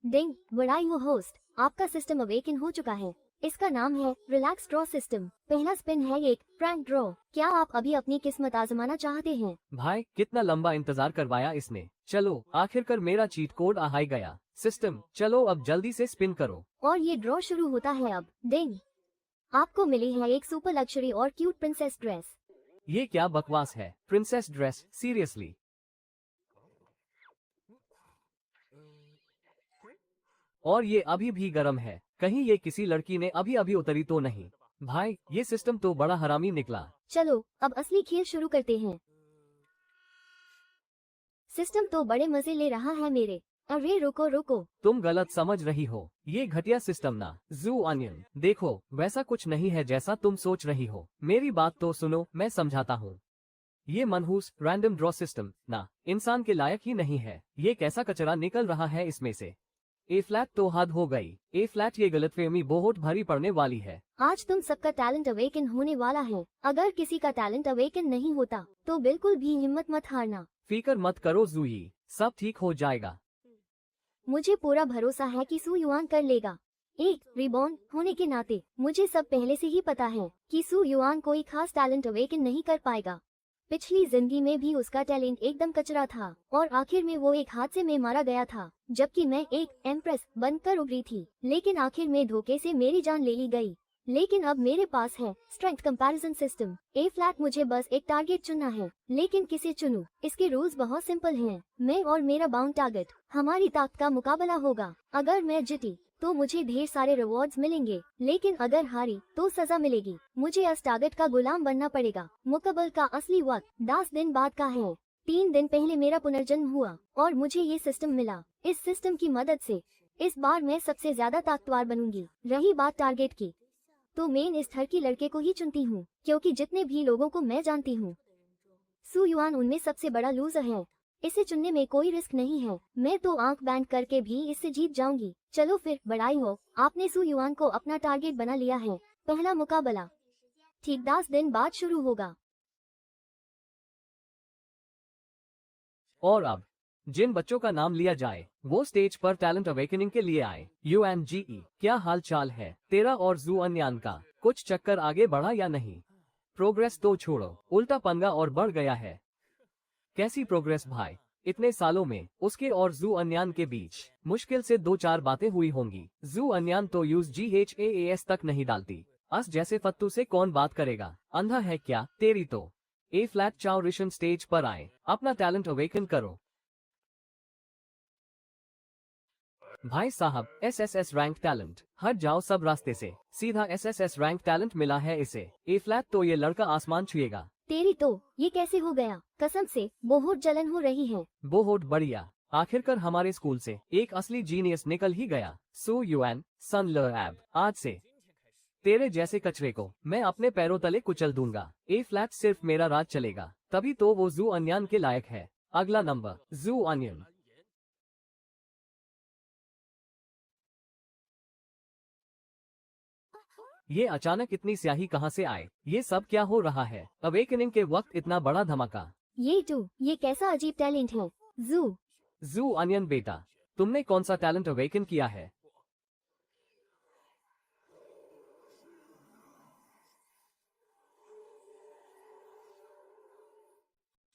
डिंग, बड़ाई हो होस्ट, आपका सिस्टम अवेकन हो चुका है। इसका नाम है रिलैक्स ड्रॉ सिस्टम। पहला स्पिन है एक प्रैंक ड्रॉ। क्या आप अभी अपनी किस्मत आजमाना चाहते हैं? भाई कितना लंबा इंतजार करवाया इसने। चलो आखिरकार मेरा चीट कोड आ ही गया। सिस्टम चलो अब जल्दी से स्पिन करो। और ये ड्रॉ शुरू होता है अब। डिंग, आपको मिली है एक सुपर लग्जरी और क्यूट प्रिंसेस ड्रेस। ये क्या बकवास है? Princess dress? सीरियसली? और ये अभी भी गर्म है। कहीं ये किसी लड़की ने अभी अभी उतरी तो नहीं? भाई ये सिस्टम तो बड़ा हरामी निकला। चलो अब असली खेल शुरू करते हैं। सिस्टम तो बड़े मजे ले रहा है मेरे। अरे रुको रुको, तुम गलत समझ रही हो। ये घटिया सिस्टम ना जू अनियन देखो वैसा कुछ नहीं है जैसा तुम सोच रही हो। मेरी बात तो सुनो, मैं समझाता हूँ। ये मनहूस रैंडम ड्रॉ सिस्टम ना इंसान के लायक ही नहीं है। ये कैसा कचरा निकल रहा है इसमें से। ए फ्लैट तो हद हो गई। ए फ्लैट ये गलतफहमी बहुत भारी पड़ने वाली है। आज तुम सबका टैलेंट अवेकन होने वाला है। अगर किसी का टैलेंट अवेकन नहीं होता तो बिल्कुल भी हिम्मत मत हारना। फिकर मत करो जूही, सब ठीक हो जाएगा। मुझे पूरा भरोसा है कि सू युआन कर लेगा। एक रिबॉर्न होने के नाते मुझे सब पहले से ही पता है कि सू युआन कोई खास टैलेंट अवेकन नहीं कर पाएगा। पिछली जिंदगी में भी उसका टैलेंट एकदम कचरा था और आखिर में वो एक हादसे में मारा गया था, जबकि मैं एक एम्प्रेस बनकर उभरी थी। लेकिन आखिर में धोखे से मेरी जान ले ली गई। लेकिन अब मेरे पास है स्ट्रेंथ कंपैरिजन सिस्टम। ए फ्लैट मुझे बस एक टारगेट चुनना है, लेकिन किसे चुनूं? इसके रूल्स बहुत सिंपल हैं। मैं और मेरा बाउंड टारगेट, हमारी ताकत का मुकाबला होगा। अगर मैं जीती तो मुझे ढेर सारे रिवॉर्ड्स मिलेंगे, लेकिन अगर हारी तो सजा मिलेगी। मुझे इस टारगेट का गुलाम बनना पड़ेगा। मुकाबले का असली वक्त 10 दिन बाद का है। 3 दिन पहले मेरा पुनर्जन्म हुआ और मुझे ये सिस्टम मिला। इस सिस्टम की मदद से इस बार मैं सबसे ज्यादा ताकतवर बनूंगी। रही बात टारगेट की, तो मैं इस स्तर की लड़के को ही चुनती हूँ, क्योंकि जितने भी लोगों को मैं जानती हूँ सू युआन उनमें सबसे बड़ा लूजर है। इसे चुनने में कोई रिस्क नहीं है। मैं तो आंख बैंड करके भी इससे जीत जाऊंगी। चलो फिर बड़ाई हो, आपने सू युआन को अपना टारगेट बना लिया है। पहला मुकाबला ठीक 10 दिन बाद शुरू होगा। और अब जिन बच्चों का नाम लिया जाए वो स्टेज पर टैलेंट अवेकनिंग के लिए आए। UNGE, क्या हाल चाल है तेरा और जू अन्यान का? कुछ चक्कर आगे बढ़ा या नहीं? प्रोग्रेस तो छोड़ो, उल्टा पंगा और बढ़ गया है। कैसी प्रोग्रेस भाई? इतने सालों में उसके और जू अन्यान के बीच मुश्किल से 2-4 बातें हुई होंगी। जू अन्यान तो यूज GHAAS तक नहीं डालती। अस जैसे फत्तू से कौन बात करेगा? अंधा है क्या तेरी तो? ए फ्लैट चाओ रिशन स्टेज पर आए, अपना टैलेंट अवेकन करो। भाई साहब SSS रैंक टैलेंट, हट जाओ सब रास्ते से। सीधा SSS रैंक टैलेंट मिला है इसे। ए फ्लैट तो ये लड़का आसमान छुएगा। तेरी तो ये कैसे हो गया? कसम से बहुत जलन हो रही है। बहुत बढ़िया, आखिरकार हमारे स्कूल से एक असली जीनियस निकल ही गया। सू युआन सन ल एब, आज से तेरे जैसे कचरे को मैं अपने पैरों तले कुचल दूंगा। ए फ्लैट सिर्फ मेरा राज चलेगा, तभी तो वो जू अन्यान के लायक है। अगला नंबर जू अनियन। ये अचानक इतनी स्याही कहाँ से आए? ये सब क्या हो रहा है? अवेकनिंग के वक्त इतना बड़ा धमाका। ये कैसा अजीब टैलेंट है? जू अनियन बेटा, तुमने कौन सा टैलेंट अवेकन किया है?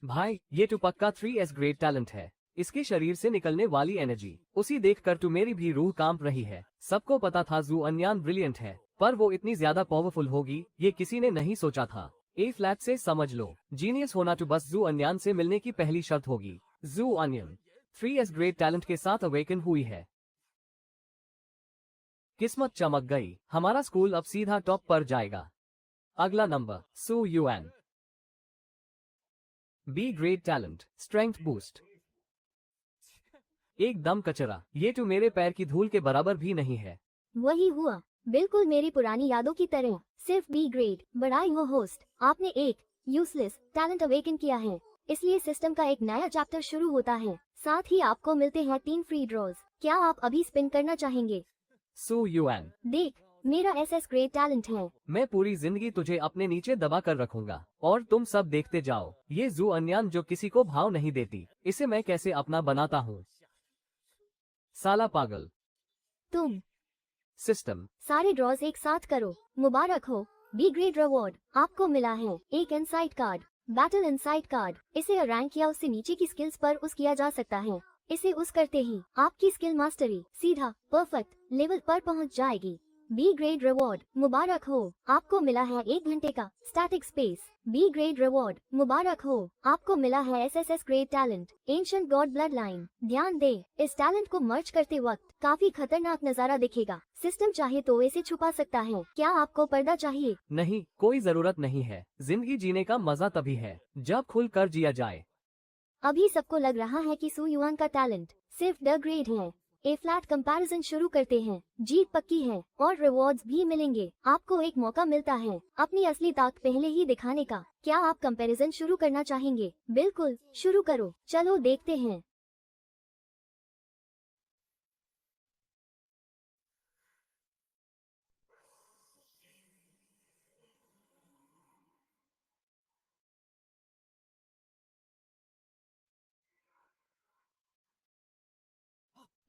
भाई ये तो पक्का 3S ग्रेड टैलेंट है। इसके शरीर से निकलने वाली एनर्जी, उसी देखकर तो मेरी भी रूह कांप रही है। सबको पता था जू अन्यान ब्रिलियंट है, पर वो इतनी ज्यादा पावरफुल होगी ये किसी ने नहीं सोचा था। ए फ्लैट से समझ लो, जीनियस होना तो बस जू अन्यान से मिलने की पहली शर्त होगी। जू अनियन 3S ग्रेड टैलेंट के साथ अवेकन हुई है। किस्मत चमक गई, हमारा स्कूल अब सीधा टॉप पर जाएगा। अगला नंबर Su Yuan B grade talent, strength boost. एकदम कचरा, ये तो मेरे पैर की धूल के बराबर भी नहीं है। वही हुआ, बिल्कुल मेरी पुरानी यादों की तरह। सिर्फ B ग्रेड। बड़ाई हो होस्ट, आपने एक यूजलेस टैलेंट अवेकन किया है, इसलिए सिस्टम का एक नया चैप्टर शुरू होता है। साथ ही आपको मिलते हैं 3 फ्री ड्रॉज। क्या आप अभी स्पिन करना चाहेंगे? सू युआन, देख, मेरा SS ग्रेड टैलेंट है। मैं पूरी जिंदगी तुझे अपने नीचे दबा कर रखूंगा और तुम सब देखते जाओ। ये जू अन्यान जो किसी को भाव नहीं देती, इसे मैं कैसे अपना बनाता हूँ। साला पागल। तुम सिस्टम। सारे ड्रॉज एक साथ करो। मुबारक हो, बी ग्रेड रिवॉर्ड आपको मिला है एक insight card. Battle insight card, इसे रैंक या उससे नीचे की स्किल्स पर उस किया जा सकता है। इसे उस करते ही आपकी स्किल मास्टरी सीधा परफेक्ट लेवल पर पहुंच जाएगी। बी ग्रेड रिवॉर्ड मुबारक हो, आपको मिला है 1 घंटे का static space. B grade reward मुबारक हो, आपको मिला है SSS grade talent ancient god bloodline. ध्यान दे, इस टैलेंट को मर्ज करते वक्त काफी खतरनाक नजारा दिखेगा। सिस्टम चाहे तो इसे छुपा सकता है। क्या आपको पर्दा चाहिए? नहीं, कोई जरूरत नहीं है। जिंदगी जीने का मजा तभी है जब खुल कर जिया जाए। अभी सबको लग रहा है कि सू युआन का टैलेंट सिर्फ द ग्रेड है। ए फ्लैट कंपैरिजन शुरू करते हैं। जीत पक्की है और रिवॉर्ड्स भी मिलेंगे। आपको एक मौका मिलता है अपनी असली ताकत पहले ही दिखाने का। क्या आप कंपैरिजन शुरू करना चाहेंगे? बिल्कुल, शुरू करो। चलो देखते हैं।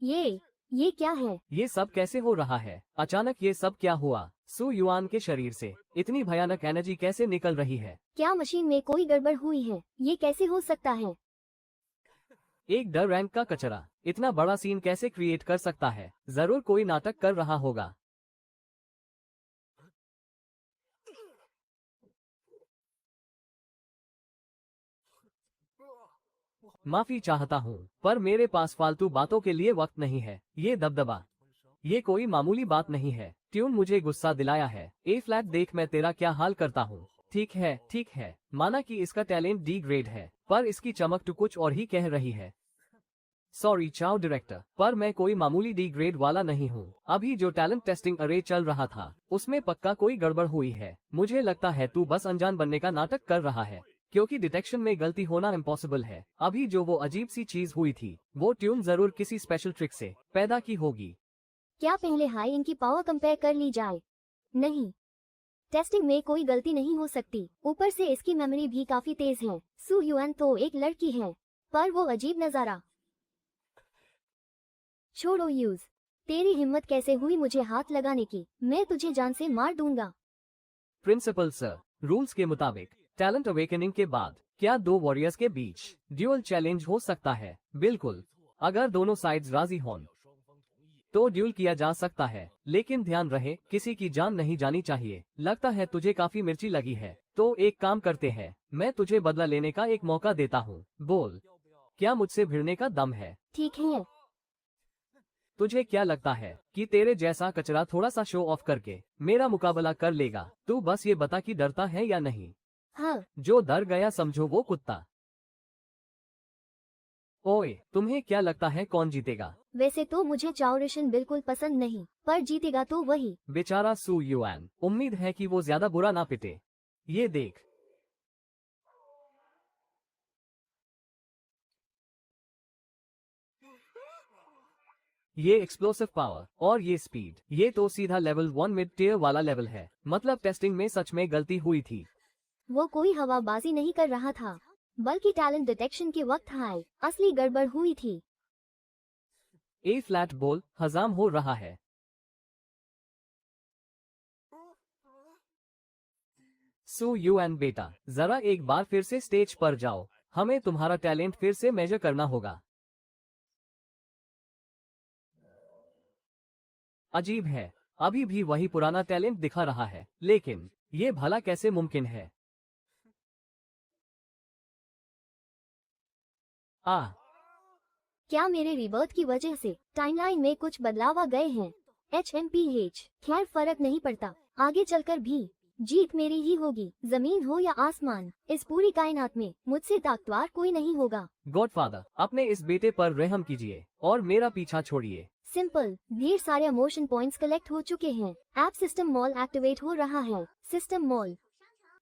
ये क्या है? ये सब कैसे हो रहा है? अचानक ये सब क्या हुआ? सू युआन के शरीर से इतनी भयानक एनर्जी कैसे निकल रही है? क्या मशीन में कोई गड़बड़ हुई है? ये कैसे हो सकता है? एक डर रैंक का कचरा इतना बड़ा सीन कैसे क्रिएट कर सकता है? जरूर कोई नाटक कर रहा होगा। माफी चाहता हूँ, पर मेरे पास फालतू बातों के लिए वक्त नहीं है। ये दबदबा, ये कोई मामूली बात नहीं है। ट्यून मुझे गुस्सा दिलाया है। ए फ्लैट देख, मैं तेरा क्या हाल करता हूँ। ठीक है, माना कि इसका टैलेंट डी ग्रेड है, पर इसकी चमक तो कुछ और ही कह रही है। सॉरी चाओ डायरेक्टर, पर मैं कोई मामूली डी ग्रेड वाला नहीं हूँ। अभी जो टैलेंट टेस्टिंग अरे चल रहा था उसमें पक्का कोई गड़बड़ हुई है। मुझे लगता है तू बस अनजान बनने का नाटक कर रहा है, क्योंकि डिटेक्शन में गलती होना इम्पॉसिबल है। अभी जो वो अजीब सी चीज हुई थी वो ट्यून जरूर किसी स्पेशल ट्रिक से पैदा की होगी। क्या पहले हाई इनकी पावर कंपेयर कर ली जाए? नहीं, टेस्टिंग में कोई गलती नहीं हो सकती। ऊपर से इसकी मेमोरी भी काफी तेज है। सू युआन तो एक लड़की है, पर वो अजीब नजारा। छोड़ो यूज, तेरी हिम्मत कैसे हुई मुझे हाथ लगाने की? मैं तुझे जान से मार दूंगा। प्रिंसिपल सर, रूल्स के मुताबिक टैलेंट अवेकनिंग के बाद क्या दो वॉरियर्स के बीच ड्यूअल चैलेंज हो सकता है? बिल्कुल, अगर दोनों साइड्स राजी हों तो ड्यूल किया जा सकता है, लेकिन ध्यान रहे किसी की जान नहीं जानी चाहिए। लगता है तुझे काफी मिर्ची लगी है, तो एक काम करते हैं, मैं तुझे बदला लेने का एक मौका देता हूँ। बोल, क्या मुझसे भिड़ने का दम है? ठीक है। तुझे क्या लगता है कि तेरे जैसा कचरा थोड़ा सा शो ऑफ करके मेरा मुकाबला कर लेगा? तू बस ये बता कि डरता है या नहीं। हाँ, जो डर गया समझो वो कुत्ता। ओए, तुम्हें क्या लगता है कौन जीतेगा? वैसे तो मुझे चाओ रिशन बिल्कुल पसंद नहीं, पर जीतेगा तो वही। बेचारा सू युआन, उम्मीद है कि वो ज्यादा बुरा ना पिटे। ये देख, ये एक्सप्लोसिव पावर और ये स्पीड, ये तो सीधा लेवल 1 मिड टियर वाला लेवल है। मतलब टेस्टिंग में सच में गलती हुई थी। वो कोई हवाबाजी नहीं कर रहा था, बल्कि टैलेंट डिटेक्शन के वक्त हाई असली गड़बड़ हुई थी। ए फ्लैट बोल, हजाम हो रहा है। सू युआन बेटा, जरा एक बार फिर से स्टेज पर जाओ। हमें तुम्हारा टैलेंट फिर से मेजर करना होगा। अजीब है, अभी भी वही पुराना टैलेंट दिखा रहा है, लेकिन ये भला कैसे मुमकिन है? क्या मेरे रिबर्थ की वजह से टाइमलाइन में कुछ बदलाव आ गए हैं? HMPH, खैर फर्क नहीं पड़ता, आगे चलकर भी जीत मेरी ही होगी। जमीन हो या आसमान, इस पूरी कायनात में मुझसे ताकतवर कोई नहीं होगा। गॉडफादर, अपने इस बेटे पर रहम कीजिए और मेरा पीछा छोड़िए। सिंपल, ढेर सारे इमोशन पॉइंट्स कलेक्ट हो चुके हैं। ऐप सिस्टम मॉल एक्टिवेट हो रहा है। System mall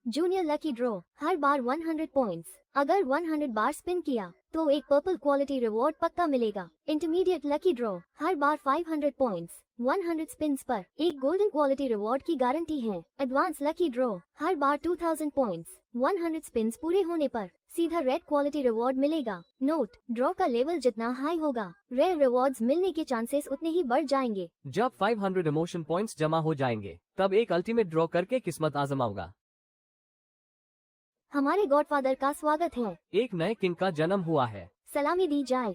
junior lucky draw, हर बार 100 पॉइंट्स। अगर 100 बार स्पिन किया तो एक पर्पल क्वालिटी रिवॉर्ड पक्का मिलेगा। इंटरमीडिएट लकी ड्रॉ, हर बार 500 पॉइंट्स 100 स्पिन्स पर एक गोल्डन क्वालिटी रिवॉर्ड की गारंटी है। एडवांस लकी ड्रॉ, हर बार 2000 पॉइंट्स 100 स्पिन्स पूरे होने पर सीधा रेड क्वालिटी रिवॉर्ड मिलेगा। नोट, ड्रॉ का लेवल जितना हाई होगा, रेयर रिवॉर्ड्स मिलने के चांसेस उतने ही बढ़ जाएंगे। जब 500 इमोशन पॉइंट्स जमा हो जाएंगे तब एक अल्टीमेट ड्रॉ करके किस्मत आजमाऊंगा। हमारे गॉडफादर का स्वागत है। एक नए किंग का जन्म हुआ है। सलामी दी जाए।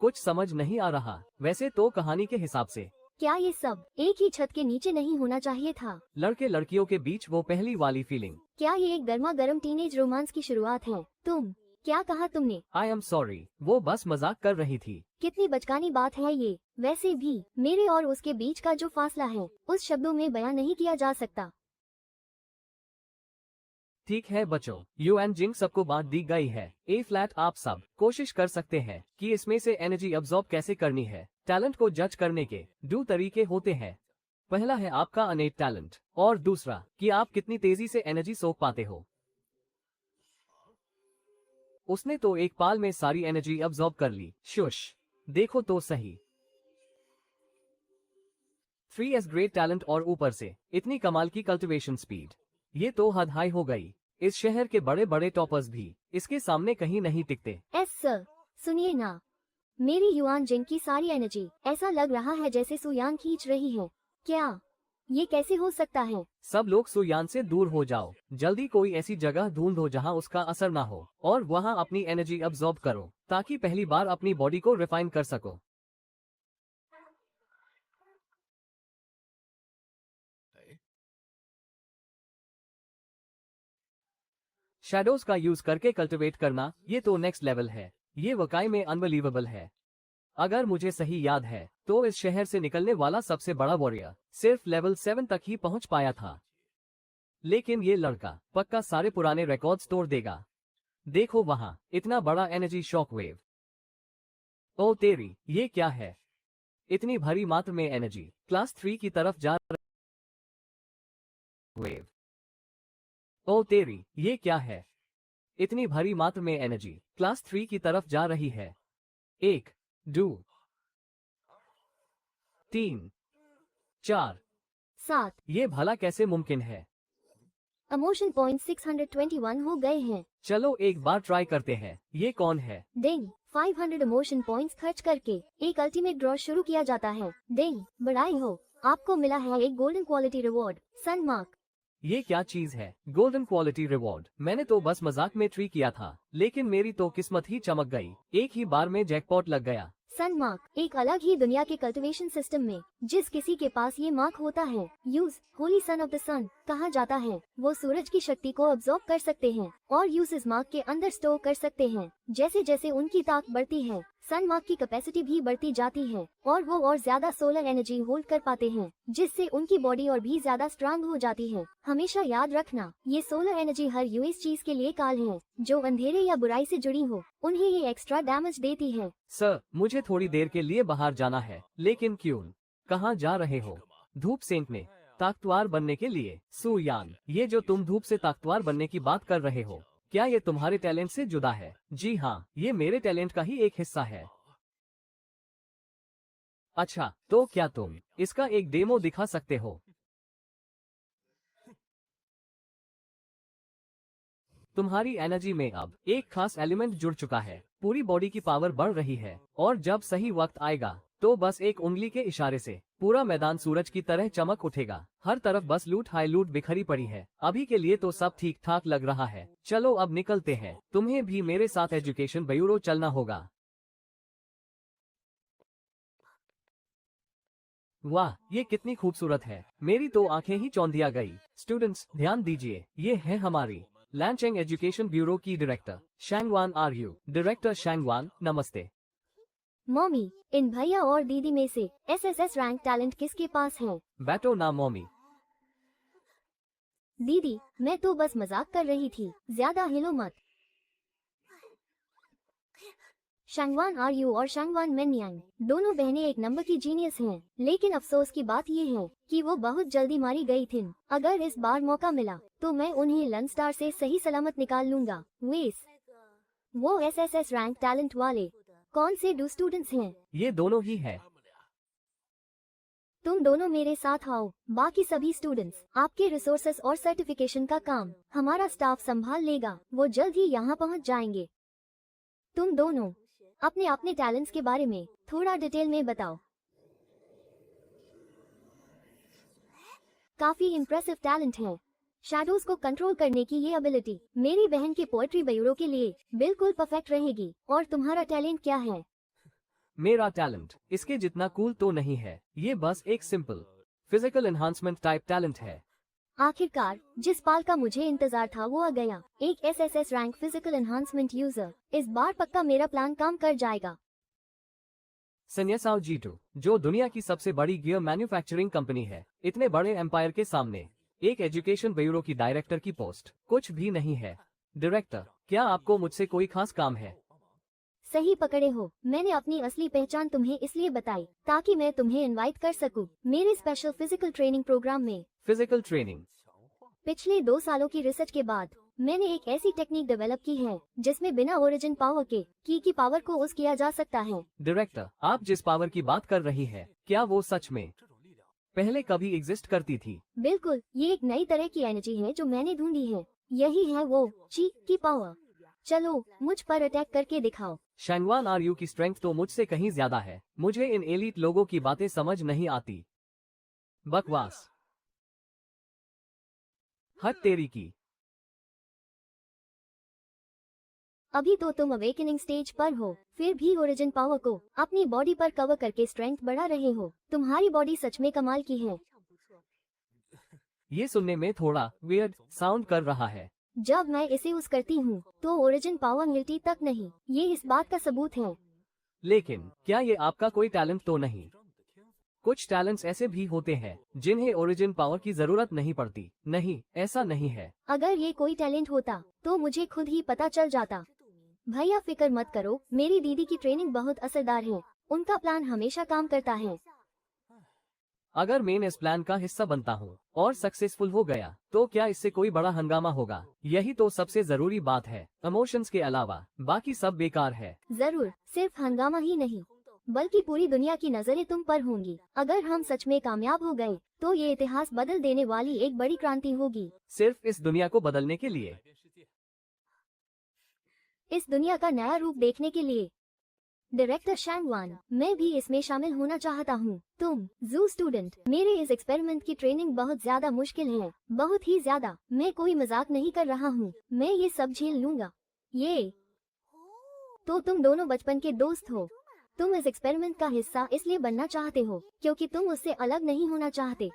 कुछ समझ नहीं आ रहा। वैसे तो कहानी के हिसाब से क्या ये सब एक ही छत के नीचे नहीं होना चाहिए था? लड़के लड़कियों के बीच वो पहली वाली फीलिंग। क्या ये एक गर्मा गर्म टीनेज रोमांस की शुरुआत है? तुम क्या कहा तुमने? आई एम सॉरी, वो बस मजाक कर रही थी। कितनी बचकानी बात है ये। वैसे भी मेरे और उसके बीच का जो फासला है उस शब्दों में बयां नहीं किया जा सकता। ठीक है बच्चों, यू एंड जिंग सबको बांट दी गई है। ए फ्लैट आप सब कोशिश कर सकते हैं कि इसमें से एनर्जी अब्सॉर्ब कैसे करनी है। टैलेंट को जज करने के 2 तरीके होते हैं। पहला है आपका अनेट टैलेंट और दूसरा कि आप कितनी तेजी से एनर्जी सोख पाते हो। उसने तो एक पाल में सारी एनर्जी अब्सॉर्ब कर ली। शुश, देखो तो सही। 3S ग्रेट टैलेंट और ऊपर से इतनी कमाल की कल्टीवेशन स्पीड, ये तो हद हाई हो गई। इस शहर के बड़े बड़े टॉपर्स भी इसके सामने कहीं नहीं टिकते। एस सर, सुनिए ना, मेरी युआन जिंग की सारी एनर्जी ऐसा लग रहा है जैसे सुयान खींच रही है। क्या ये कैसे हो सकता है? सब लोग सुयान से दूर हो जाओ। जल्दी कोई ऐसी जगह ढूंढो जहां उसका असर ना हो और वहां अपनी एनर्जी अब्सॉर्ब करो ताकि पहली बार अपनी बॉडी को रिफाइन कर सको। शैडोज का यूज करके कल्टिवेट करना, ये तो नेक्स्ट लेवल है। ये वाकई में अनबिलीवेबल है। अगर मुझे सही याद है तो इस शहर से निकलने वाला सबसे बड़ा वॉरियर सिर्फ लेवल 7 तक ही पहुंच पाया था। लेकिन ये लड़का पक्का सारे पुराने रिकॉर्ड्स तोड़ देगा। देखो वहां, इतना बड़ा एनर्जी शॉक वेव। ओ तेरी, ये क्या है? इतनी भारी मात्रा में एनर्जी क्लास 3 की तरफ जा वेव। ओ तेरी, ये क्या है? इतनी भारी मात्रा में एनर्जी क्लास 3 की तरफ जा रही है। 1, 2, 3, 4, 7। ये भला कैसे मुमकिन है? इमोशन पॉइंट 621 हो गए हैं। चलो एक बार ट्राई करते हैं। ये कौन है? डिंग, 500 इमोशन पॉइंट्स खर्च करके एक अल्टीमेट ड्रॉ शुरू किया जाता है। डिंग, बधाई हो, आपको मिला है एक गोल्डन क्वालिटी रिवॉर्ड, सनमार्क। ये क्या चीज है? Golden quality reward? मैंने तो बस मजाक में ट्री किया था, लेकिन मेरी तो किस्मत ही चमक गई। एक ही बार में जैकपॉट लग गया। सनमार्क एक अलग ही दुनिया के कल्टीवेशन सिस्टम में जिस किसी के पास ये मार्क होता है, use holy son of the son कहा जाता है। वो सूरज की शक्ति को अब्सॉर्ब कर सकते हैं और यूज इस मार्क के अंदर स्टोर कर सकते हैं। जैसे जैसे उनकी ताकत बढ़ती है, सनमार्क की कैपेसिटी भी बढ़ती जाती है और वो और ज्यादा सोलर एनर्जी होल्ड कर पाते हैं, जिससे उनकी बॉडी और भी ज्यादा स्ट्रांग हो जाती है। हमेशा याद रखना, ये सोलर एनर्जी हर यूएस चीज के लिए काल है जो अंधेरे या बुराई से जुड़ी हो, उन्हें ये एक्स्ट्रा डैमेज देती है। सर, मुझे थोड़ी देर के लिए बाहर जाना है। लेकिन क्यों? कहाँ जा रहे हो? धूप सेंकने, ताकतवर बनने के लिए? सुयान, ये जो तुम धूप से ताकतवर बनने की बात कर रहे हो, क्या ये तुम्हारे टैलेंट से जुदा है? जी हाँ, ये मेरे टैलेंट का ही एक हिस्सा है। अच्छा, तो क्या तुम इसका एक डेमो दिखा सकते हो? तुम्हारी एनर्जी में अब एक खास एलिमेंट जुड़ चुका है। पूरी बॉडी की पावर बढ़ रही है और जब सही वक्त आएगा तो बस एक उंगली के इशारे से पूरा मैदान सूरज की तरह चमक उठेगा। हर तरफ बस लूट हाई लूट बिखरी पड़ी है। अभी के लिए तो सब ठीक ठाक लग रहा है। चलो अब निकलते हैं। तुम्हें भी मेरे साथ एजुकेशन ब्यूरो चलना होगा। वाह, ये कितनी खूबसूरत है। मेरी तो आंखें ही चौंधिया गई। स्टूडेंट्स, ध्यान दीजिए, ये है हमारी लैंचेंग एजुकेशन ब्यूरो की director Shangguan. Are you director Shangguan? नमस्ते मॉमी, इन भैया और दीदी में से एसएसएस रैंक टैलेंट किसके पास है? बैठो ना मॉमी। दीदी, मैं तो बस मजाक कर रही थी, ज्यादा हिलो मत। शांगवान आरयू और शांगवान मेन्यांग दोनों बहनें एक नंबर की जीनियस हैं, लेकिन अफसोस की बात ये है कि वो बहुत जल्दी मारी गई थीं। अगर इस बार मौका मिला तो मैं उन्हें लंस्टार से सही सलामत निकाल लूंगा। वो एसएसएस रैंक टैलेंट वाले कौन से दो स्टूडेंट्स हैं? ये दोनों ही है। तुम दोनों मेरे साथ आओ। बाकी सभी स्टूडेंट्स आपके रिसोर्सेस और सर्टिफिकेशन का काम हमारा स्टाफ संभाल लेगा। वो जल्द ही यहाँ पहुँच जाएंगे। तुम दोनों अपने अपने टैलेंट्स के बारे में थोड़ा डिटेल में बताओ। काफी इम्प्रेसिव टैलेंट है। शैडोज को कंट्रोल करने की ये एबिलिटी मेरी बहन के पोएट्री ब्यूरो के लिए बिल्कुल परफेक्ट रहेगी। और तुम्हारा टैलेंट क्या है? मेरा टैलेंट इसके जितना कूल तो नहीं है। ये बस एक simple physical enhancement type talent है। आखिरकार जिस पाल का मुझे इंतजार था वो आ गया। एक SSS rank physical enhancement user. इस बार पक्का मेरा प्लान काम कर जाएगा। सन्यासाओ G2 जो दुनिया की सबसे बड़ी गियर मैन्युफैक्चरिंग कंपनी है, इतने बड़े एम्पायर के सामने एक एजुकेशन ब्यूरो की डायरेक्टर की पोस्ट कुछ भी नहीं है। डायरेक्टर, क्या आपको मुझसे कोई खास काम है? सही पकड़े हो। मैंने अपनी असली पहचान तुम्हें इसलिए बताई ताकि मैं तुम्हें इनवाइट कर सकूं मेरे स्पेशल फिजिकल ट्रेनिंग प्रोग्राम में। Physical training? पिछले 2 सालों की रिसर्च के बाद मैंने एक ऐसी टेक्निक डेवलप की है जिसमें बिना ओरिजिन पावर के की पावर को यूज किया जा सकता है। डायरेक्टर, आप जिस पावर की बात कर रही है, क्या वो सच में पहले कभी एग्जिस्ट करती थी? बिल्कुल, ये एक नई तरह की एनर्जी है जो मैंने ढूंढी है। यही है वो ची की पावर। चलो मुझ पर अटैक करके दिखाओ। शांगवान आरयू की स्ट्रेंथ तो मुझसे कहीं ज्यादा है। मुझे इन एलीट लोगों की बातें समझ नहीं आती। बकवास। हद तेरी की। अभी तो तुम अवेकनिंग स्टेज पर हो, फिर भी ओरिजिन पावर को अपनी बॉडी पर कवर करके स्ट्रेंथ बढ़ा रहे हो। तुम्हारी बॉडी सच में कमाल की है। ये सुनने में थोड़ा वियर्ड साउंड कर रहा है। जब मैं इसे यूज करती हूँ तो ओरिजिन पावर मिलती तक नहीं। ये इस बात का सबूत है। लेकिन क्या ये आपका कोई टैलेंट तो नहीं? कुछ टैलेंट्स ऐसे भी होते हैं जिन्हें ओरिजिन पावर की जरूरत नहीं पड़ती। नहीं, ऐसा नहीं है। अगर ये कोई टैलेंट होता तो मुझे खुद ही पता चल जाता। भैया फिक्र मत करो, मेरी दीदी की ट्रेनिंग बहुत असरदार है। उनका प्लान हमेशा काम करता है। अगर मैं इस प्लान का हिस्सा बनता हूँ और सक्सेसफुल हो गया तो क्या इससे कोई बड़ा हंगामा होगा? यही तो सबसे जरूरी बात है। इमोशंस के अलावा बाकी सब बेकार है। जरूर, सिर्फ हंगामा ही नहीं बल्कि पूरी दुनिया की नजरें तुम पर होंगी। अगर हम सच में कामयाब हो गए तो ये इतिहास बदल देने वाली एक बड़ी क्रांति होगी। सिर्फ इस दुनिया को बदलने के लिए? इस दुनिया का नया रूप देखने के लिए। डायरेक्टर शांगवान, मैं भी इसमें शामिल होना चाहता हूँ। तुम जू स्टूडेंट, मेरे इस एक्सपेरिमेंट की ट्रेनिंग बहुत ज्यादा मुश्किल है, बहुत ही ज्यादा। मैं कोई मजाक नहीं कर रहा हूँ, मैं ये सब झेल लूंगा। ये तो तुम दोनों बचपन के दोस्त हो। तुम इस एक्सपेरिमेंट का हिस्सा इसलिए बनना चाहते हो क्योंकि तुम उससे अलग नहीं होना चाहते।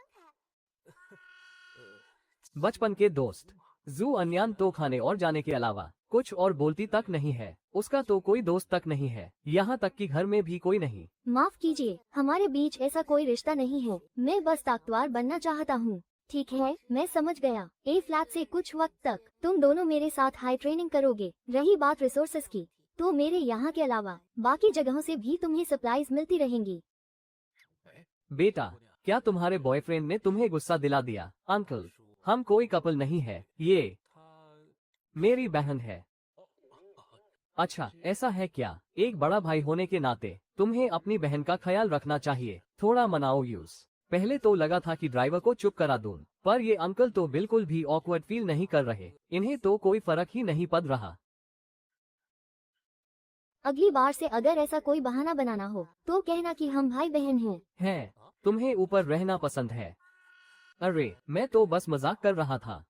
बचपन के दोस्त? जू अन्यान तो खाने और जाने के अलावा कुछ और बोलती तक नहीं है। उसका तो कोई दोस्त तक नहीं है, यहाँ तक कि घर में भी कोई नहीं। माफ कीजिए, हमारे बीच ऐसा कोई रिश्ता नहीं है। मैं बस ताकतवर बनना चाहता हूँ। ठीक है, मैं समझ गया। ए फ्लैट से कुछ वक्त तक तुम दोनों मेरे साथ हाई ट्रेनिंग करोगे। रही बात रिसोर्सेस की, तो मेरे यहाँ के अलावा बाकी जगहों से भी तुम्हें सप्लाईज मिलती रहेंगी। बेटा, क्या तुम्हारे बॉयफ्रेंड ने तुम्हें गुस्सा दिला दिया? अंकल, हम कोई कपल नहीं है, ये मेरी बहन है। अच्छा, ऐसा है क्या? एक बड़ा भाई होने के नाते तुम्हें अपनी बहन का ख्याल रखना चाहिए। थोड़ा मनाओ यूज। पहले तो लगा था कि ड्राइवर को चुप करा दूं, पर ये अंकल तो बिल्कुल भी ऑकवर्ड फील नहीं कर रहे। इन्हें तो कोई फर्क ही नहीं पड़ रहा। अगली बार से अगर ऐसा कोई बहाना बनाना हो तो कहना कि हम भाई बहन हैं। है, तुम्हें ऊपर रहना पसंद है? अरे, मैं तो बस मजाक कर रहा था।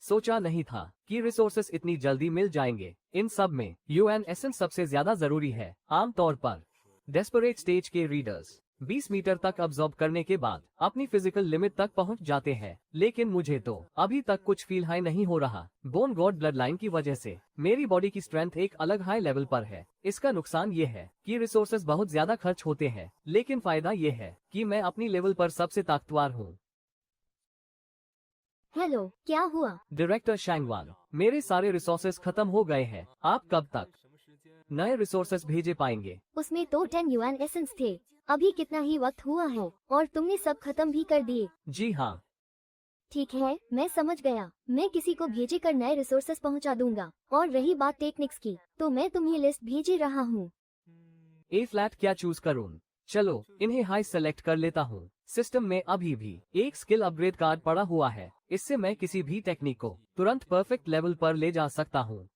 सोचा नहीं था कि रिसोर्सेस इतनी जल्दी मिल जाएंगे। इन सब में यूएन एसेंस सबसे ज्यादा जरूरी है। आमतौर पर डेस्परेट स्टेज के रीडर्स 20 मीटर तक अब्सॉर्ब करने के बाद अपनी फिजिकल लिमिट तक पहुंच जाते हैं, लेकिन मुझे तो अभी तक कुछ फील हाई नहीं हो रहा। बोन गॉड ब्लड लाइन की वजह से मेरी बॉडी की स्ट्रेंथ एक अलग हाई लेवल पर है। इसका नुकसान ये है कि रिसोर्सेज बहुत ज्यादा खर्च होते हैं, लेकिन फायदा ये है कि मैं अपनी लेवल पर सबसे ताकतवर हूँ। हेलो, क्या हुआ? डायरेक्टर शैंगवान, मेरे सारे रिसोर्सेज खत्म हो गए हैं। आप कब तक नए रिसोर्सेज भेजे पाएंगे? उसमें तो 10 युआन एसेंस थे। अभी कितना ही वक्त हुआ है और तुमने सब खत्म भी कर दिए। जी हाँ। ठीक है, मैं समझ गया। मैं किसी को भेजे कर नए रिसोर्सेज पहुंचा दूंगा। और रही बात टेक्निक्स की, तो मैं तुम्हें लिस्ट भेजे रहा हूँ। ए फ्लैट क्या चूज करूँ? चलो इन्हें हाई सेलेक्ट कर लेता हूँ। सिस्टम में अभी भी एक स्किल अपग्रेड कार्ड पड़ा हुआ है। इससे मैं किसी भी टेक्निक को तुरंत परफेक्ट लेवल पर ले जा सकता हूँ।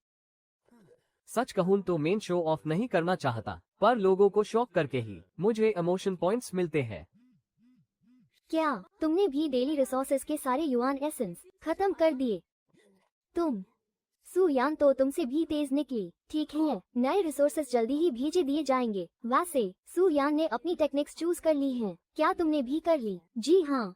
सच कहूँ तो मेन शो ऑफ नहीं करना चाहता, पर लोगों को शॉक करके ही मुझे इमोशन पॉइंट्स मिलते हैं। क्या तुमने भी डेली रिसोर्सेज के सारे युआन एसेंस खत्म कर दिए? तुम सुयान तो तुमसे भी तेज निकली। ठीक है, नए रिसोर्सेज जल्दी ही भेजे दिए जाएंगे। वैसे सुयान ने अपनी टेक्निक्स चूज कर ली हैं। क्या तुमने भी कर ली? जी हाँ।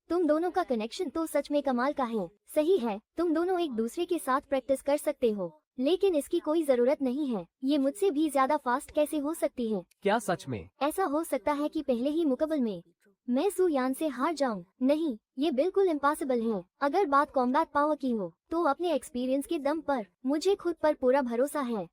तुम दोनों का कनेक्शन तो सच में कमाल का है। सही है, तुम दोनों एक दूसरे के साथ प्रैक्टिस कर सकते हो, लेकिन इसकी कोई जरूरत नहीं है। ये मुझसे भी ज्यादा फास्ट कैसे हो सकती है? क्या सच में? ऐसा हो सकता है कि पहले ही मुकाबले में मैं सुयान से हार जाऊं। नहीं, ये बिल्कुल इम्पॉसिबल है। अगर बात कॉम्बैट पावर की हो, तो अपने एक्सपीरियंस के दम पर मुझे खुद पर पूरा भरोसा है।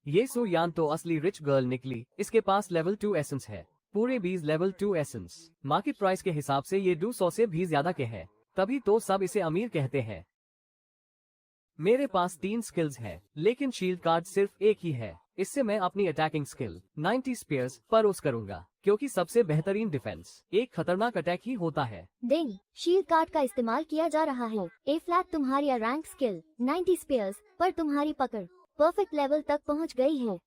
ये सुयान तो असली रिच गर्ल निकली। इसके पास लेवल 2 एसेंस है, पूरे 20 लेवल 2 एसेंस। मार्केट प्राइस के हिसाब से ये 200 से भी ज्यादा के है, तभी तो सब इसे अमीर कहते हैं। मेरे पास 3 स्किल्स है, लेकिन शील्ड कार्ड सिर्फ एक ही है। इससे मैं अपनी अटैकिंग स्किल 90 स्पेयर्स पर यूज करूंगा, क्योंकि सबसे बेहतरीन डिफेंस एक खतरनाक अटैक ही होता है। डिंग, शील्ड कार्ड का इस्तेमाल किया जा रहा है। ए फ्लैट तुम्हारी रैंक स्किल 90 स्पेयर्स पर तुम्हारी पकड़ परफेक्ट लेवल तक पहुंच गई है।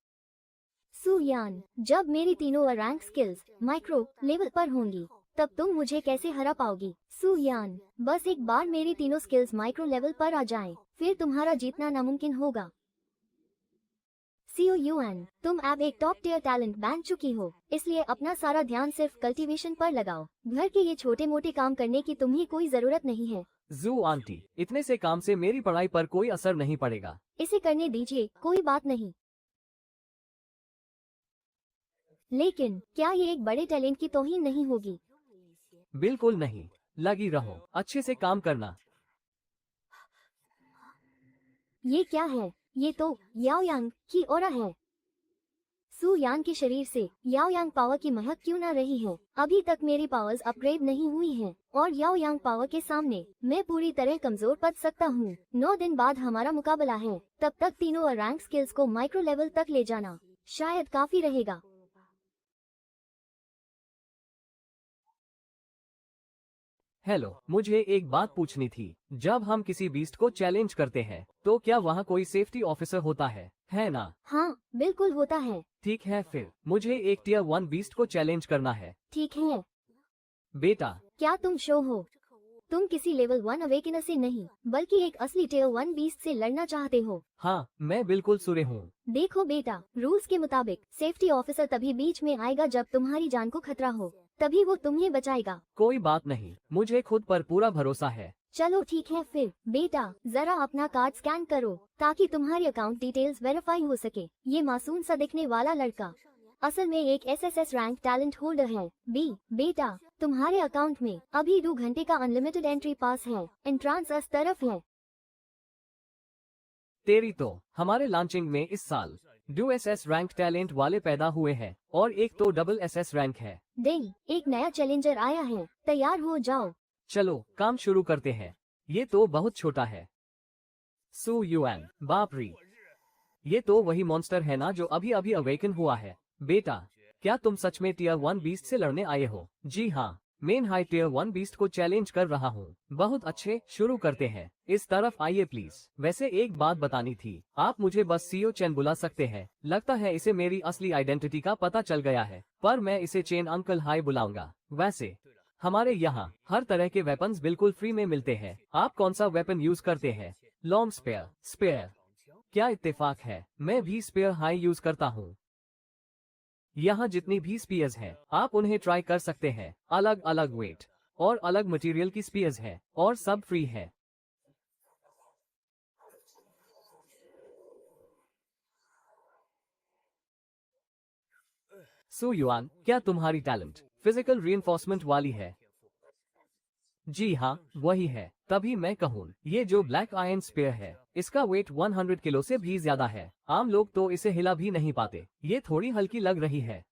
सुयान, जब मेरी तीनों रैंक स्किल्स माइक्रो लेवल पर होंगी, तब तुम मुझे कैसे हरा पाओगी? सुयान, बस एक बार मेरी तीनों स्किल्स माइक्रो लेवल पर आ जाएं, फिर तुम्हारा जीतना नामुमकिन होगा। सीओ यूएन, तुम अब एक टॉप टियर टैलेंट बन चुकी हो, इसलिए अपना सारा ध्यान सिर्फ कल्टीवेशन पर लगाओ। घर के ये छोटे मोटे काम करने की तुम्हें कोई जरूरत नहीं है। जू आंटी, इतने से काम से मेरी पढ़ाई पर कोई असर नहीं पड़ेगा। इसे करने दीजिए, कोई बात नहीं। लेकिन क्या ये एक बड़े टैलेंट की तौहीन नहीं होगी? बिल्कुल नहीं, लगी रहो, अच्छे से काम करना। ये क्या है? ये तो याओ यांग की ऑरा है। सु यान के शरीर से याओ यांग पावर की महक क्यों ना रही है? अभी तक मेरी पावर्स अपग्रेड नहीं हुई हैं, और याओ यांग पावर के सामने मैं पूरी तरह कमजोर पड़ सकता हूँ। 9 दिन बाद हमारा मुकाबला है, तब तक तीनों रैंक स्किल्स को माइक्रो लेवल तक ले जाना शायद काफी रहेगा। हेलो, मुझे एक बात पूछनी थी। जब हम किसी बीस्ट को चैलेंज करते हैं, तो क्या वहाँ कोई सेफ्टी ऑफिसर होता है ना? हाँ, बिल्कुल होता है। ठीक है, फिर मुझे एक टियर 1 बीस्ट को चैलेंज करना है। ठीक है। बेटा, क्या तुम शो हो? तुम किसी लेवल 1 अवेकनर से नहीं, बल्कि एक असली टियर 1 बीस्ट से लड़ना चाहते हो। हाँ, मैं बिल्कुल सुरे हूँ। देखो बेटा, रूल्स के मुताबिक सेफ्टी ऑफिसर तभी बीच में आएगा जब तुम्हारी जान को खतरा हो, तभी वो तुम्हें बचाएगा। कोई बात नहीं, मुझे खुद पर पूरा भरोसा है। चलो ठीक है फिर। बेटा, जरा अपना कार्ड स्कैन करो, ताकि तुम्हारी अकाउंट डिटेल्स वेरीफाई हो सके। ये मासूम सा दिखने वाला लड़का असल में एक एसएसएस रैंक टैलेंट होल्डर है। बेटा, तुम्हारे अकाउंट में अभी 2 घंटे का अनलिमिटेड एंट्री पास है। एंट्रांस इस तरफ है। तेरी तो, हमारे लॉन्चिंग में इस साल 2 एसएस रैंक टैलेंट वाले पैदा हुए हैं, और एक तो डबल एसएस रैंक है। डिंग, एक नया चैलेंजर आया है, तैयार हो जाओ। चलो काम शुरू करते हैं। ये तो बहुत छोटा है। सु युआन, बाप रे, ये तो वही मॉन्स्टर है ना जो अभी अभी अवेकन हुआ है। बेटा, क्या तुम सच में टियर 1 बीस्ट से लड़ने आए हो? जी हाँ, मेन हाई टियर 1 बीस्ट को चैलेंज कर रहा हूँ। बहुत अच्छे, शुरू करते हैं। इस तरफ आइए प्लीज। वैसे एक बात बतानी थी, आप मुझे बस सीओ चैन बुला सकते हैं। लगता है इसे मेरी असली आइडेंटिटी का पता चल गया है, पर मैं इसे चेन अंकल हाई बुलाऊंगा। वैसे हमारे यहाँ हर तरह के वेपन्स बिल्कुल फ्री में मिलते हैं। आप कौन सा वेपन यूज करते हैं? Long spear. क्या इत्तेफाक है, मैं भी स्पेयर हाई यूज करता हूँ। यहाँ जितनी भी स्पीयर्स हैं, आप उन्हें ट्राई कर सकते हैं। अलग अलग वेट और अलग मटेरियल की स्पीयर्स हैं, और सब फ्री है। सू युआन, क्या तुम्हारी टैलेंट फिजिकल रीइंफोर्समेंट वाली है? जी हाँ, वही है। तभी मैं कहूँ, ये जो ब्लैक आयरन स्पेयर है, इसका वेट 100 किलो से भी ज्यादा है। आम लोग तो इसे हिला भी नहीं पाते। ये थोड़ी हल्की लग रही है।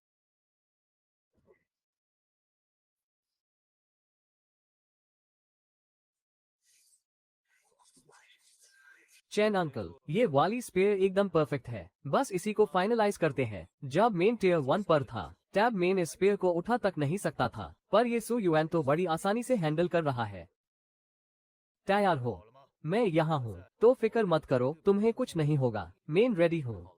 चैन अंकल, ये वाली स्पेयर एकदम परफेक्ट है। बस इसी को फाइनलाइज करते हैं। जब मेन टियर 1 पर था, टैब मेन इस स्पेयर को उठा तक नहीं सकता था, पर ये सू युआन तो बड़ी आसानी से हैंडल कर रहा है। तैयार हो? मैं यहाँ हूँ, तो फिक्र मत करो, तुम्हें कुछ नहीं होगा। मेन रेडी हूँ।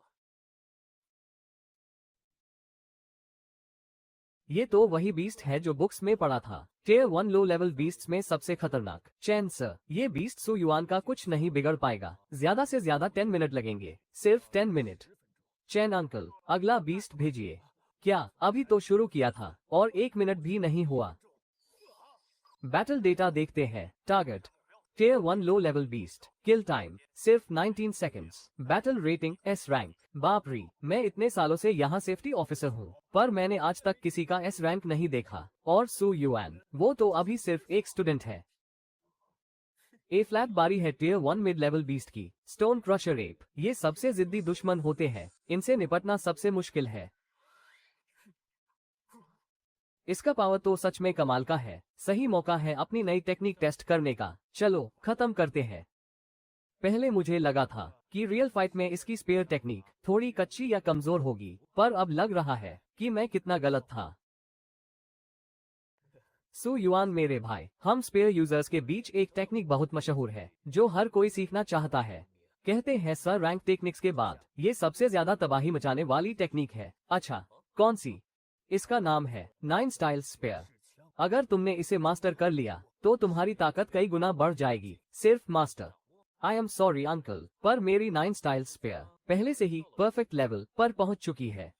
ये तो वही बीस्ट है जो बुक्स में पढ़ा था। टियर 1 लो लेवल बीस्ट्स में सबसे खतरनाक। चैन सर, ये बीस्ट सू युआन का कुछ नहीं बिगड़ पाएगा। ज्यादा से ज्यादा 10 मिनट लगेंगे, सिर्फ 10 मिनट। चैन अंकल, अगला बीस्ट भेजिए। क्या अभी तो शुरू किया था और 1 मिनट भी नहीं हुआ। बैटल डेटा देखते हैं। Target tier 1 low level beast. Kill time सिर्फ 19 seconds. Battle rating S rank. बाप रे, मैं इतने सालों से यहाँ सेफ्टी ऑफिसर हूँ, पर मैंने आज तक किसी का एस रैंक नहीं देखा। और सू युआन, वो तो अभी सिर्फ एक स्टूडेंट है। ए फ्लैट बारी है टियर 1 मिड लेवल बीस्ट की। स्टोन क्रशर एप, ये सबसे जिद्दी दुश्मन होते हैं। इनसे निपटना सबसे मुश्किल है। इसका पावर तो सच में कमाल का है। सही मौका है अपनी नई टेक्निक टेस्ट करने का। चलो खत्म करते हैं। पहले मुझे लगा था कि रियल फाइट में इसकी स्पेयर टेक्निक थोड़ी कच्ची या कमजोर होगी, पर अब लग रहा है कि मैं कितना गलत था। सू युआन मेरे भाई, हम स्पेयर यूजर्स के बीच एक टेक्निक बहुत मशहूर है जो हर कोई सीखना चाहता है। कहते हैं सर रैंक टेक्निक्स के बाद ये सबसे ज्यादा तबाही मचाने वाली टेक्निक है। अच्छा, कौन सी? इसका नाम है 9 स्टाइल स्पेयर। अगर तुमने इसे मास्टर कर लिया तो तुम्हारी ताकत कई गुना बढ़ जाएगी। सिर्फ master. I am sorry uncle, पर मेरी 9 स्टाइल स्पेयर पहले से ही परफेक्ट लेवल पर पहुंच चुकी है।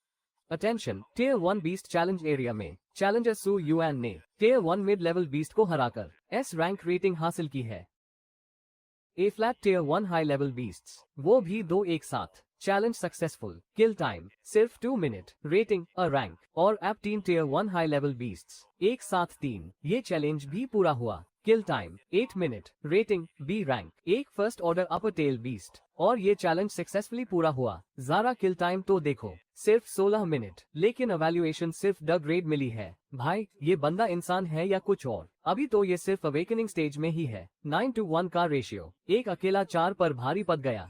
Attention, tier 1 beast challenge area में चैलेंजर सू युआन ने टियर 1 मिड लेवल बीस्ट को हराकर एस रैंक रेटिंग हासिल की है। A flat tier 1 high level beasts, वो भी 2 एक साथ। Challenge successful. किल टाइम सिर्फ 2 मिनट। Rating A rank. और एप 3 टियर 1 हाई लेवल बीस्ट्स, एक साथ 3। ये चैलेंज भी पूरा हुआ। किल टाइम 8 मिनट। Rating B rank. एक first order upper tail beast, और ये चैलेंज सक्सेसफुली पूरा हुआ। ज़ारा किल टाइम तो देखो, सिर्फ 16 मिनट। लेकिन एवेल्युएशन सिर्फ द ग्रेड मिली है। भाई, ये बंदा इंसान है या कुछ और? अभी तो ये सिर्फ अवेकनिंग स्टेज में ही है। 9-1 का रेशियो, एक अकेला 4 पर भारी पड़ गया।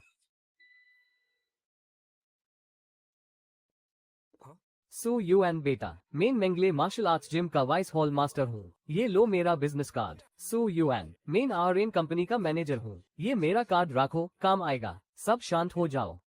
सू युआन बेटा, मेन मेंगले मार्शल आर्ट्स जिम का वाइस हॉल मास्टर हूँ। ये लो मेरा बिजनेस कार्ड। सू युआन, मेन आरएन कंपनी का मैनेजर हूँ। ये मेरा कार्ड रखो, काम आएगा। सब शांत हो जाओ।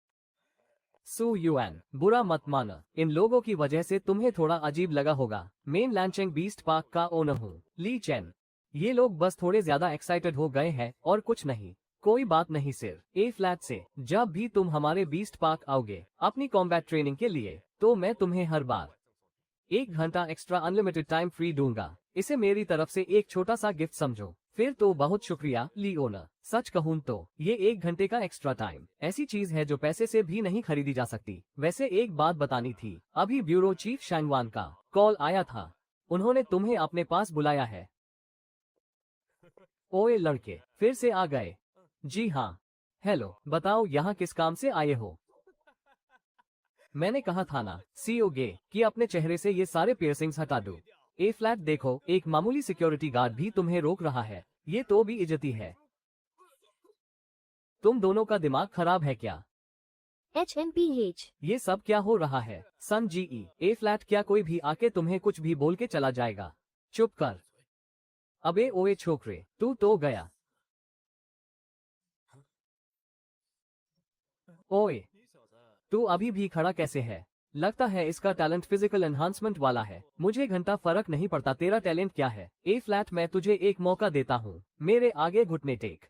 सू युआन, बुरा मत माना, इन लोगों की वजह से तुम्हें थोड़ा अजीब लगा होगा। मेन लैंचेंग बीस्ट पार्क का ओनर हूँ, ली चैन। ये लोग बस थोड़े ज्यादा एक्साइटेड हो गए हैं और कुछ नहीं। कोई बात नहीं सिर। ए फ्लैट से जब भी तुम हमारे बीस्ट पार्क आओगे अपनी कॉम्बैट ट्रेनिंग के लिए, तो मैं तुम्हें हर बार 1 घंटा एक्स्ट्रा अनलिमिटेड टाइम फ्री दूंगा। इसे मेरी तरफ से एक छोटा सा गिफ्ट समझो। फिर तो बहुत शुक्रिया ली ओनर। सच कहूँ तो ये 1 घंटे का एक्स्ट्रा टाइम ऐसी चीज है जो पैसे से भी नहीं खरीदी जा सकती। वैसे एक बात बतानी थी, अभी ब्यूरो चीफ शैंगवान का कॉल आया था। उन्होंने तुम्हें अपने पास बुलाया है। ओए लड़के, फिर से आ गए? जी हाँ। हेलो, बताओ यहाँ किस काम से आए हो? मैंने कहा था ना सीओगे कि अपने चेहरे से ये सारे पियर्सिंग्स हटा दो। ए फ्लैट देखो, एक मामूली सिक्योरिटी गार्ड भी तुम्हें रोक रहा है। ये तो भी इज्जती है। तुम दोनों का दिमाग खराब है क्या? HMPH। ये सब क्या हो रहा है? सन जीई, ए फ्लैट, क्या कोई भी आके तुम्हें कुछ भी बोल के चला जाएगा? चुप कर। अबे ओए छोकरे, तू तो गया। ओए, तू अभी भी खड़ा कैसे है? लगता है इसका टैलेंट फिजिकल एनहांसमेंट वाला है। मुझे घंटा फर्क नहीं पड़ता तेरा टैलेंट क्या है। ए फ्लैट, मैं तुझे एक मौका देता हूँ, मेरे आगे घुटने टेक।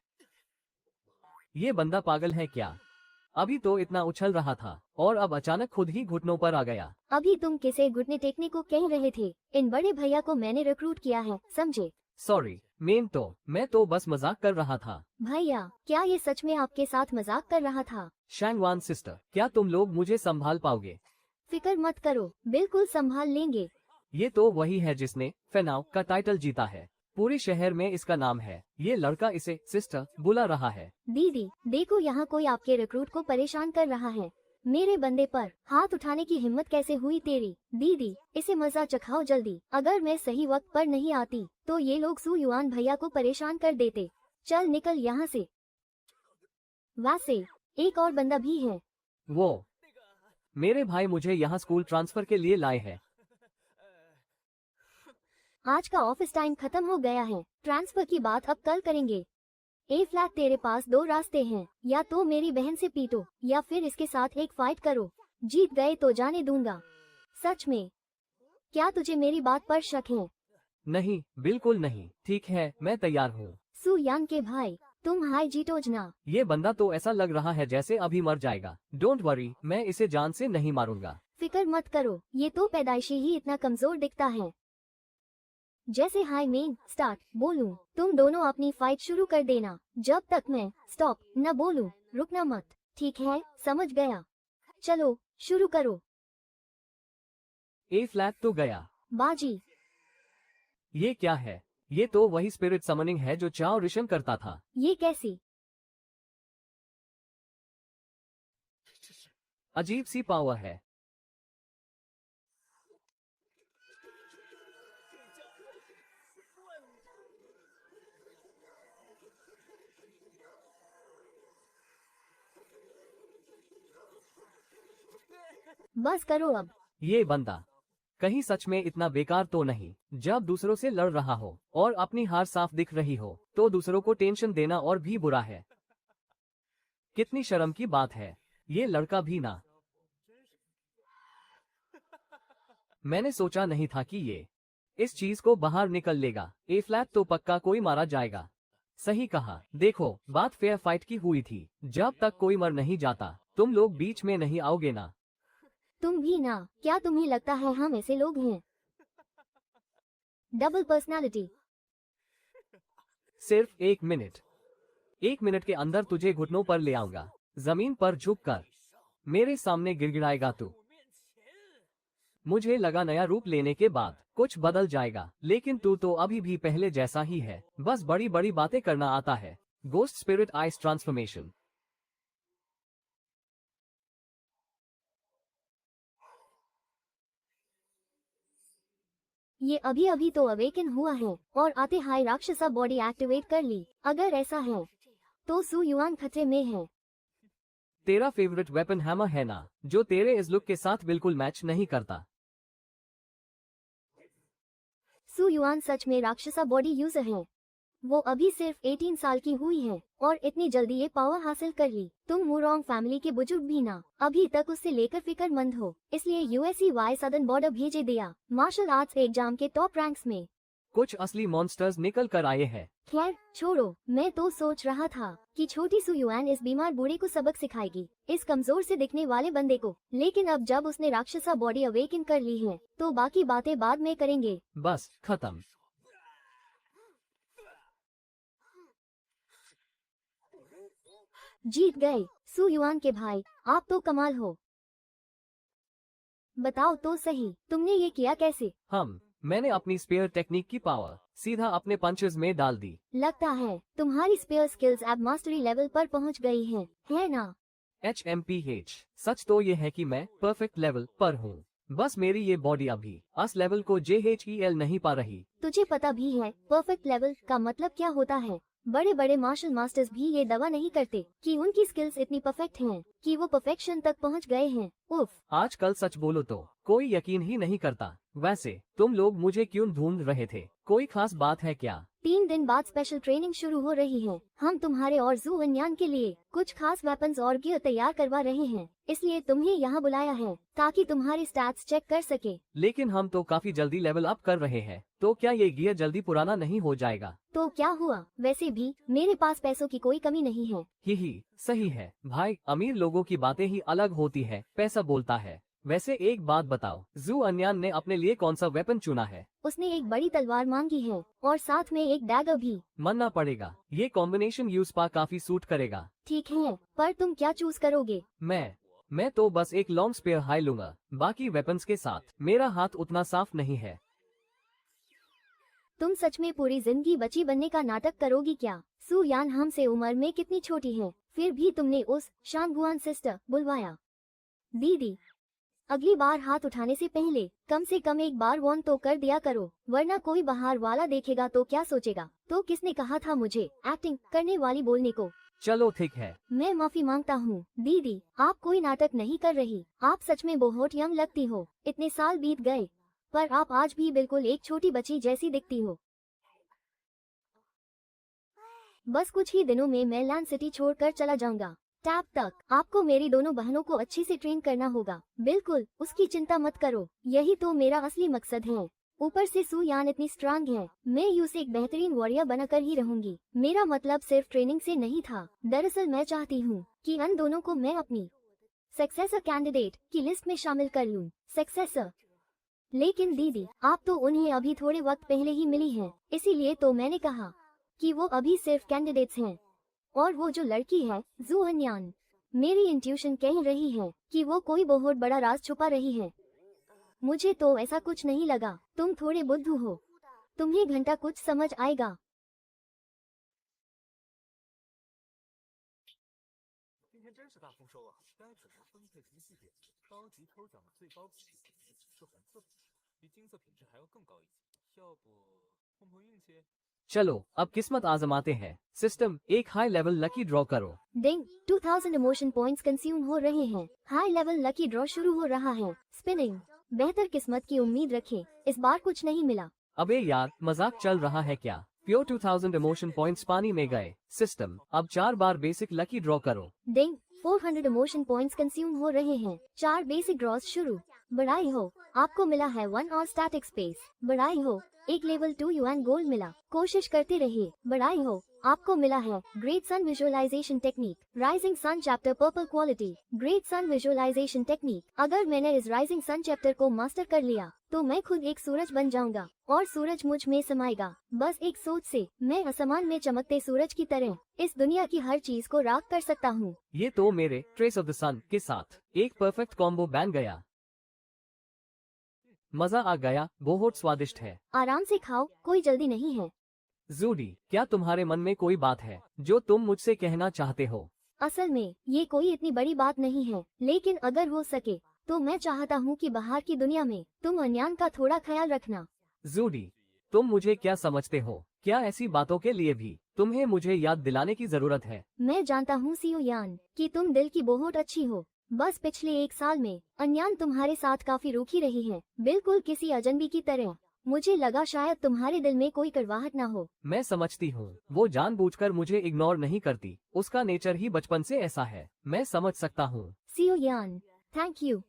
ये बंदा पागल है क्या? अभी तो इतना उछल रहा था और अब अचानक खुद ही घुटनों पर आ गया। अभी तुम किसे घुटने टेकने को कह रहे थे? इन बड़े भैया को मैंने रिक्रूट किया है, समझे? सॉरी मेन, तो मैं तो बस मजाक कर रहा था। भैया, क्या ये सच में आपके साथ मजाक कर रहा था? शैंगवान सिस्टर, क्या तुम लोग मुझे संभाल पाओगे? फिक्र मत करो, बिल्कुल संभाल लेंगे। ये तो वही है जिसने फेनाव का टाइटल जीता है। पूरे शहर में इसका नाम है। ये लड़का इसे सिस्टर बुला रहा है। दीदी देखो, यहाँ कोई आपके रिक्रूट को परेशान कर रहा है। मेरे बंदे पर हाथ उठाने की हिम्मत कैसे हुई तेरी? दीदी इसे मजा चखाओ जल्दी। अगर मैं सही वक्त पर नहीं आती तो ये लोग सू युआन भैया को परेशान कर देते। चल निकल यहाँ से। वैसे एक और बंदा भी है। वो मेरे भाई मुझे यहाँ स्कूल ट्रांसफर के लिए लाए हैं। आज का ऑफिस टाइम खत्म हो गया है। ट्रांसफर की बात अब कल करेंगे। ए फ्लैग, तेरे पास दो रास्ते हैं, या तो मेरी बहन से पीटो या फिर इसके साथ एक फाइट करो। जीत गए तो जाने दूंगा। सच में क्या तुझे मेरी बात पर शक है? नहीं, बिल्कुल नहीं। ठीक है, मैं तैयार हूँ। सू यान के भाई, तुम हाई जीतोज ना। ये बंदा तो ऐसा लग रहा है जैसे अभी मर जाएगा। डोंट वरी, मैं इसे जान से नहीं मारूंगा। फिक्र मत करो, ये तो पैदाइशी ही इतना कमजोर दिखता है। जैसे हाई मेन स्टार्ट बोलूं, तुम दोनों अपनी फाइट शुरू कर देना जब तक मैं स्टॉप न बोलूं। रुकना मत, ठीक है? समझ गया? चलो शुरू करो। ए फ्लैग तो गया। बाजी ये क्या है? ये तो वही स्पिरिट समनिंग है जो चाओ रिशन करता था। ये कैसी? अजीब सी पावर है। बस करो अब। ये बंदा कहीं सच में इतना बेकार तो नहीं? जब दूसरों से लड़ रहा हो और अपनी हार साफ दिख रही हो तो दूसरों को टेंशन देना और भी बुरा है। कितनी शर्म की बात है। ये लड़का भी ना। मैंने सोचा नहीं था कि ये इस चीज को बाहर निकल लेगा। ए फ्लैग तो पक्का कोई मारा जाएगा। सही कहा। देखो, बात फेयर फाइट की हुई थी। जब तक कोई मर नहीं जाता तुम लोग बीच में नहीं आओगे ना। तुम भी ना। क्या तुम्हें लगता है हम ऐसे लोग हैं? Double personality. सिर्फ 1 मिनट। 1 मिनट के अंदर तुझे घुटनों पर ले आऊंगा। जमीन पर झुक कर मेरे सामने गिड़गिड़ाएगा तू। मुझे लगा नया रूप लेने के बाद कुछ बदल जाएगा, लेकिन तू तो अभी भी पहले जैसा ही है। बस बड़ी बड़ी बातें करना आता है। Ghost spirit ice transformation. ये अभी अभी तो अवेकन हुआ है और आते हाई राक्षसा बॉडी एक्टिवेट कर ली। अगर ऐसा है तो सू युआन खतरे में है। तेरा फेवरेट वेपन हैमर है ना, जो तेरे इस लुक के साथ बिल्कुल मैच नहीं करता। सू युआन सच में राक्षसा बॉडी यूजर है। वो अभी सिर्फ 18 साल की हुई है और इतनी जल्दी ये पावर हासिल कर ली। तुम मुरोंग फैमिली के बुजुर्ग भी ना अभी तक उससे लेकर फिक्रमंद हो, इसलिए यूएससीवाई सदर्न बॉर्डर भेजे दिया मार्शल आर्ट्स एग्जाम के टॉप रैंक्स में। कुछ असली मॉन्स्टर्स निकल कर आए हैं। खैर छोड़ो, मैं तो सोच रहा था कि छोटी सू युआन इस बीमार बूढ़े को सबक सिखाएगी, इस कमजोर से दिखने वाले बंदे को। लेकिन अब जब उसने राक्षसा बॉडी अवेकन कर ली है तो बाकी बातें बाद में करेंगे। बस खत्म। जीत गए सू युआन के भाई, आप तो कमाल हो। बताओ तो सही, तुमने ये किया कैसे? मैंने अपनी स्पेयर टेक्निक की पावर सीधा अपने पंचेस में डाल दी। लगता है तुम्हारी स्पेयर स्किल्स अब मास्टरी लेवल पर पहुंच गई हैं, है ना? HMPH। सच तो ये है कि मैं परफेक्ट लेवल पर हूँ। बस मेरी ये बॉडी अभी अस लेवल को JHEL नहीं पा रही। तुझे पता भी है परफेक्ट लेवल का मतलब क्या होता है? बड़े बड़े मार्शल मास्टर्स भी ये दावा नहीं करते कि उनकी स्किल्स इतनी परफेक्ट हैं कि वो परफेक्शन तक पहुंच गए हैं। उफ। आजकल सच बोलो तो कोई यकीन ही नहीं करता। वैसे तुम लोग मुझे क्यों ढूंढ रहे थे? कोई खास बात है क्या? 3 दिन बाद स्पेशल ट्रेनिंग शुरू हो रही है। हम तुम्हारे और जू अन्यान के लिए कुछ खास वेपन्स और गियर तैयार करवा रहे हैं, इसलिए तुम्हें यहाँ बुलाया है ताकि तुम्हारे स्टैट्स चेक कर सके। लेकिन हम तो काफी जल्दी लेवल अप कर रहे हैं, तो क्या ये गियर जल्दी पुराना नहीं हो जाएगा? तो क्या हुआ? वैसे भी मेरे पास पैसों की कोई कमी नहीं है। ही सही है भाई, अमीर लोगों की बातें ही अलग होती है, पैसा बोलता है। वैसे एक बात बताओ, जू अन्यान ने अपने लिए कौन सा वेपन चुना है? उसने एक बड़ी तलवार मांगी है और साथ में एक डैगर भी। मानना पड़ेगा, ये कॉम्बिनेशन यूज पा काफी सूट करेगा। ठीक है, पर तुम क्या चूज करोगे? मैं मैं तो बस एक लॉन्ग स्पेयर हाई लूंगा, बाकी वेपन्स के साथ मेरा हाथ उतना साफ नहीं है। तुम सच में पूरी जिंदगी बच्ची बनने का नाटक करोगी क्या? सू यान हमसे उम्र में कितनी छोटी है, फिर भी तुमने उस शांगुआन सिस्टर बुलवाया। दीदी, अगली बार हाथ उठाने से पहले कम से कम एक बार वॉर्न तो कर दिया करो, वरना कोई बाहर वाला देखेगा तो क्या सोचेगा। तो किसने कहा था मुझे एक्टिंग करने वाली बोलने को? चलो ठीक है। मैं माफी मांगता हूँ दीदी, आप कोई नाटक नहीं कर रही, आप सच में बहुत यंग लगती हो। इतने साल बीत गए पर आप आज भी बिल्कुल एक छोटी बच्ची जैसी दिखती हो। बस कुछ ही दिनों में मैं लैंड सिटी छोड़कर चला जाऊंगा। तब तक आपको मेरी दोनों बहनों को अच्छे से ट्रेन करना होगा। बिल्कुल उसकी चिंता मत करो, यही तो मेरा असली मकसद है। ऊपर से सू यान इतनी स्ट्रांग है, मैं उसे एक बेहतरीन वॉरियर बनाकर ही रहूंगी। मेरा मतलब सिर्फ ट्रेनिंग से नहीं था, दरअसल मैं चाहती हूँ कि उन दोनों को मैं अपनी सक्सेसर कैंडिडेट की लिस्ट में शामिल कर लूँ। सक्सेसर? लेकिन दीदी, आप तो उन्हें अभी थोड़े वक्त पहले ही मिली हैं, इसीलिए तो मैंने कहा कि वो अभी सिर्फ कैंडिडेट्स हैं। और वो जो लड़की है जू अन्यान, मेरी इंट्यूशन कह रही है कि वो कोई बहुत बड़ा राज छुपा रही है। मुझे तो ऐसा कुछ नहीं लगा, तुम थोड़े बुद्धू हो, तुम्हें घंटा कुछ समझ आएगा। 今天真是大丰收啊！该怎么分配什么绩点？高级抽奖的最高品质是红色品质，比金色品质还要更高一级。要不碰碰运气？ चलो अब किस्मत आजमाते हैं। सिस्टम, एक हाई लेवल लकी ड्रॉ करो। डिंग, 2000 इमोशन पॉइंट्स कंज्यूम हो रहे हैं। हाई लेवल लकी ड्रॉ शुरू हो रहा है। स्पिनिंग, बेहतर किस्मत की उम्मीद रखें, इस बार कुछ नहीं मिला। अबे यार, मजाक चल रहा है क्या? प्योर 2000 इमोशन पॉइंट्स पानी में गए। सिस्टम, अब 4 बार बेसिक लकी ड्रॉ करो। डिंग, 400 इमोशन पॉइंट्स कंज्यूम हो रहे हैं। 4 बेसिक ड्रॉज शुरू। बड़ाई हो, आपको मिला है 1 और स्टैटिक स्पेस। बड़ाई हो, एक लेवल 2 युआन गोल्ड मिला। कोशिश करते रहिए। बड़ाई हो, आपको मिला है great sun visualisation technique, rising sun chapter purple quality. Great sun visualisation technique, अगर मैंने इस राइजिंग सन चैप्टर को मास्टर कर लिया तो मैं खुद एक सूरज बन जाऊंगा और सूरज मुझ में समाएगा। बस एक सोच से मैं आसमान में चमकते सूरज की तरह इस दुनिया की हर चीज को राख कर सकता हूँ। ये तो मेरे ट्रेस ऑफ द सन के साथ एक परफेक्ट कॉम्बो बन गया। मजा आ गया, बहुत स्वादिष्ट है। आराम से खाओ, कोई जल्दी नहीं है। जूडी, क्या तुम्हारे मन में कोई बात है जो तुम मुझसे कहना चाहते हो? असल में ये कोई इतनी बड़ी बात नहीं है, लेकिन अगर हो सके तो मैं चाहता हूँ कि बाहर की दुनिया में तुम अन्यान का थोड़ा ख्याल रखना। जूडी, तुम मुझे क्या समझते हो? क्या ऐसी बातों के लिए भी तुम्हें मुझे याद दिलाने की जरूरत है? मैं जानता हूँ सियो यान कि तुम दिल की बहुत अच्छी हो, बस पिछले 1 साल में अन्यान तुम्हारे साथ काफी रूखी रही है, बिल्कुल किसी अजनबी की तरह। मुझे लगा शायद तुम्हारे दिल में कोई कड़वाहट ना हो। मैं समझती हूँ, वो जानबूझकर मुझे इग्नोर नहीं करती, उसका नेचर ही बचपन से ऐसा है। मैं समझ सकता हूँ। सियो यान, थैंक यू।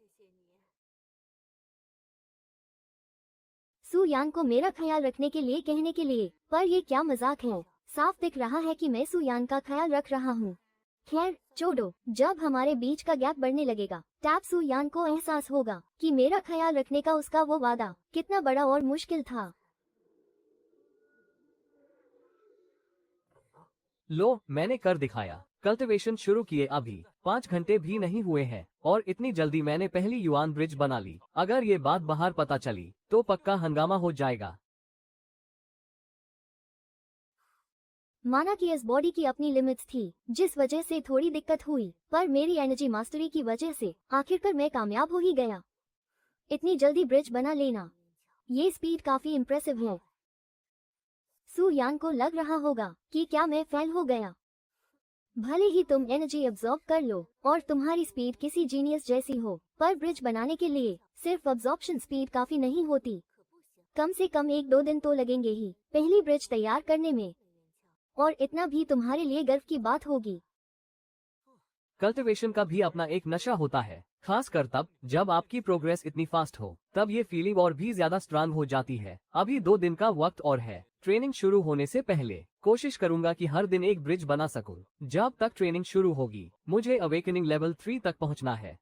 सू यान को मेरा ख्याल रखने के लिए कहने के लिए, पर ये क्या मजाक है? साफ दिख रहा है कि मैं सू यान का ख्याल रख रहा हूँ। खैर छोड़ो, जब हमारे बीच का गैप बढ़ने लगेगा तब सू यान को एहसास होगा कि मेरा ख्याल रखने का उसका वो वादा कितना बड़ा और मुश्किल था। लो, मैंने कर दिखाया। कल्टिवेशन शुरू किए अभी 5 घंटे भी नहीं हुए हैं और इतनी जल्दी मैंने पहली युआन ब्रिज बना ली। अगर ये बात बाहर पता चली तो पक्का हंगामा हो जाएगा। माना कि इस बॉडी की अपनी लिमिट्स थी, जिस वजह से थोड़ी दिक्कत हुई, पर मेरी एनर्जी मास्टरी की वजह से आखिरकार मैं कामयाब हो ही गया। इतनी जल्दी ब्रिज बना लेना, ये स्पीड काफी इम्प्रेसिव है। सू यान को लग रहा होगा कि क्या मैं फेल हो गया। भले ही तुम एनर्जी अब्सॉर्ब कर लो और तुम्हारी स्पीड किसी जीनियस जैसी हो, पर ब्रिज बनाने के लिए सिर्फ अब्सॉर्प्शन स्पीड काफी नहीं होती। कम से कम 1-2 दिन तो लगेंगे ही पहली ब्रिज तैयार करने में, और इतना भी तुम्हारे लिए गर्व की बात होगी। कल्टिवेशन का भी अपना एक नशा होता है, खासकर तब जब आपकी प्रोग्रेस इतनी फास्ट हो, तब ये फीलिंग और भी ज्यादा स्ट्रांग हो जाती है। अभी 2 दिन का वक्त और है। ट्रेनिंग शुरू होने से पहले कोशिश करूंगा कि हर दिन एक ब्रिज बना सकूं। जब तक ट्रेनिंग शुरू होगी मुझे अवेकनिंग लेवल 3 तक पहुंचना है।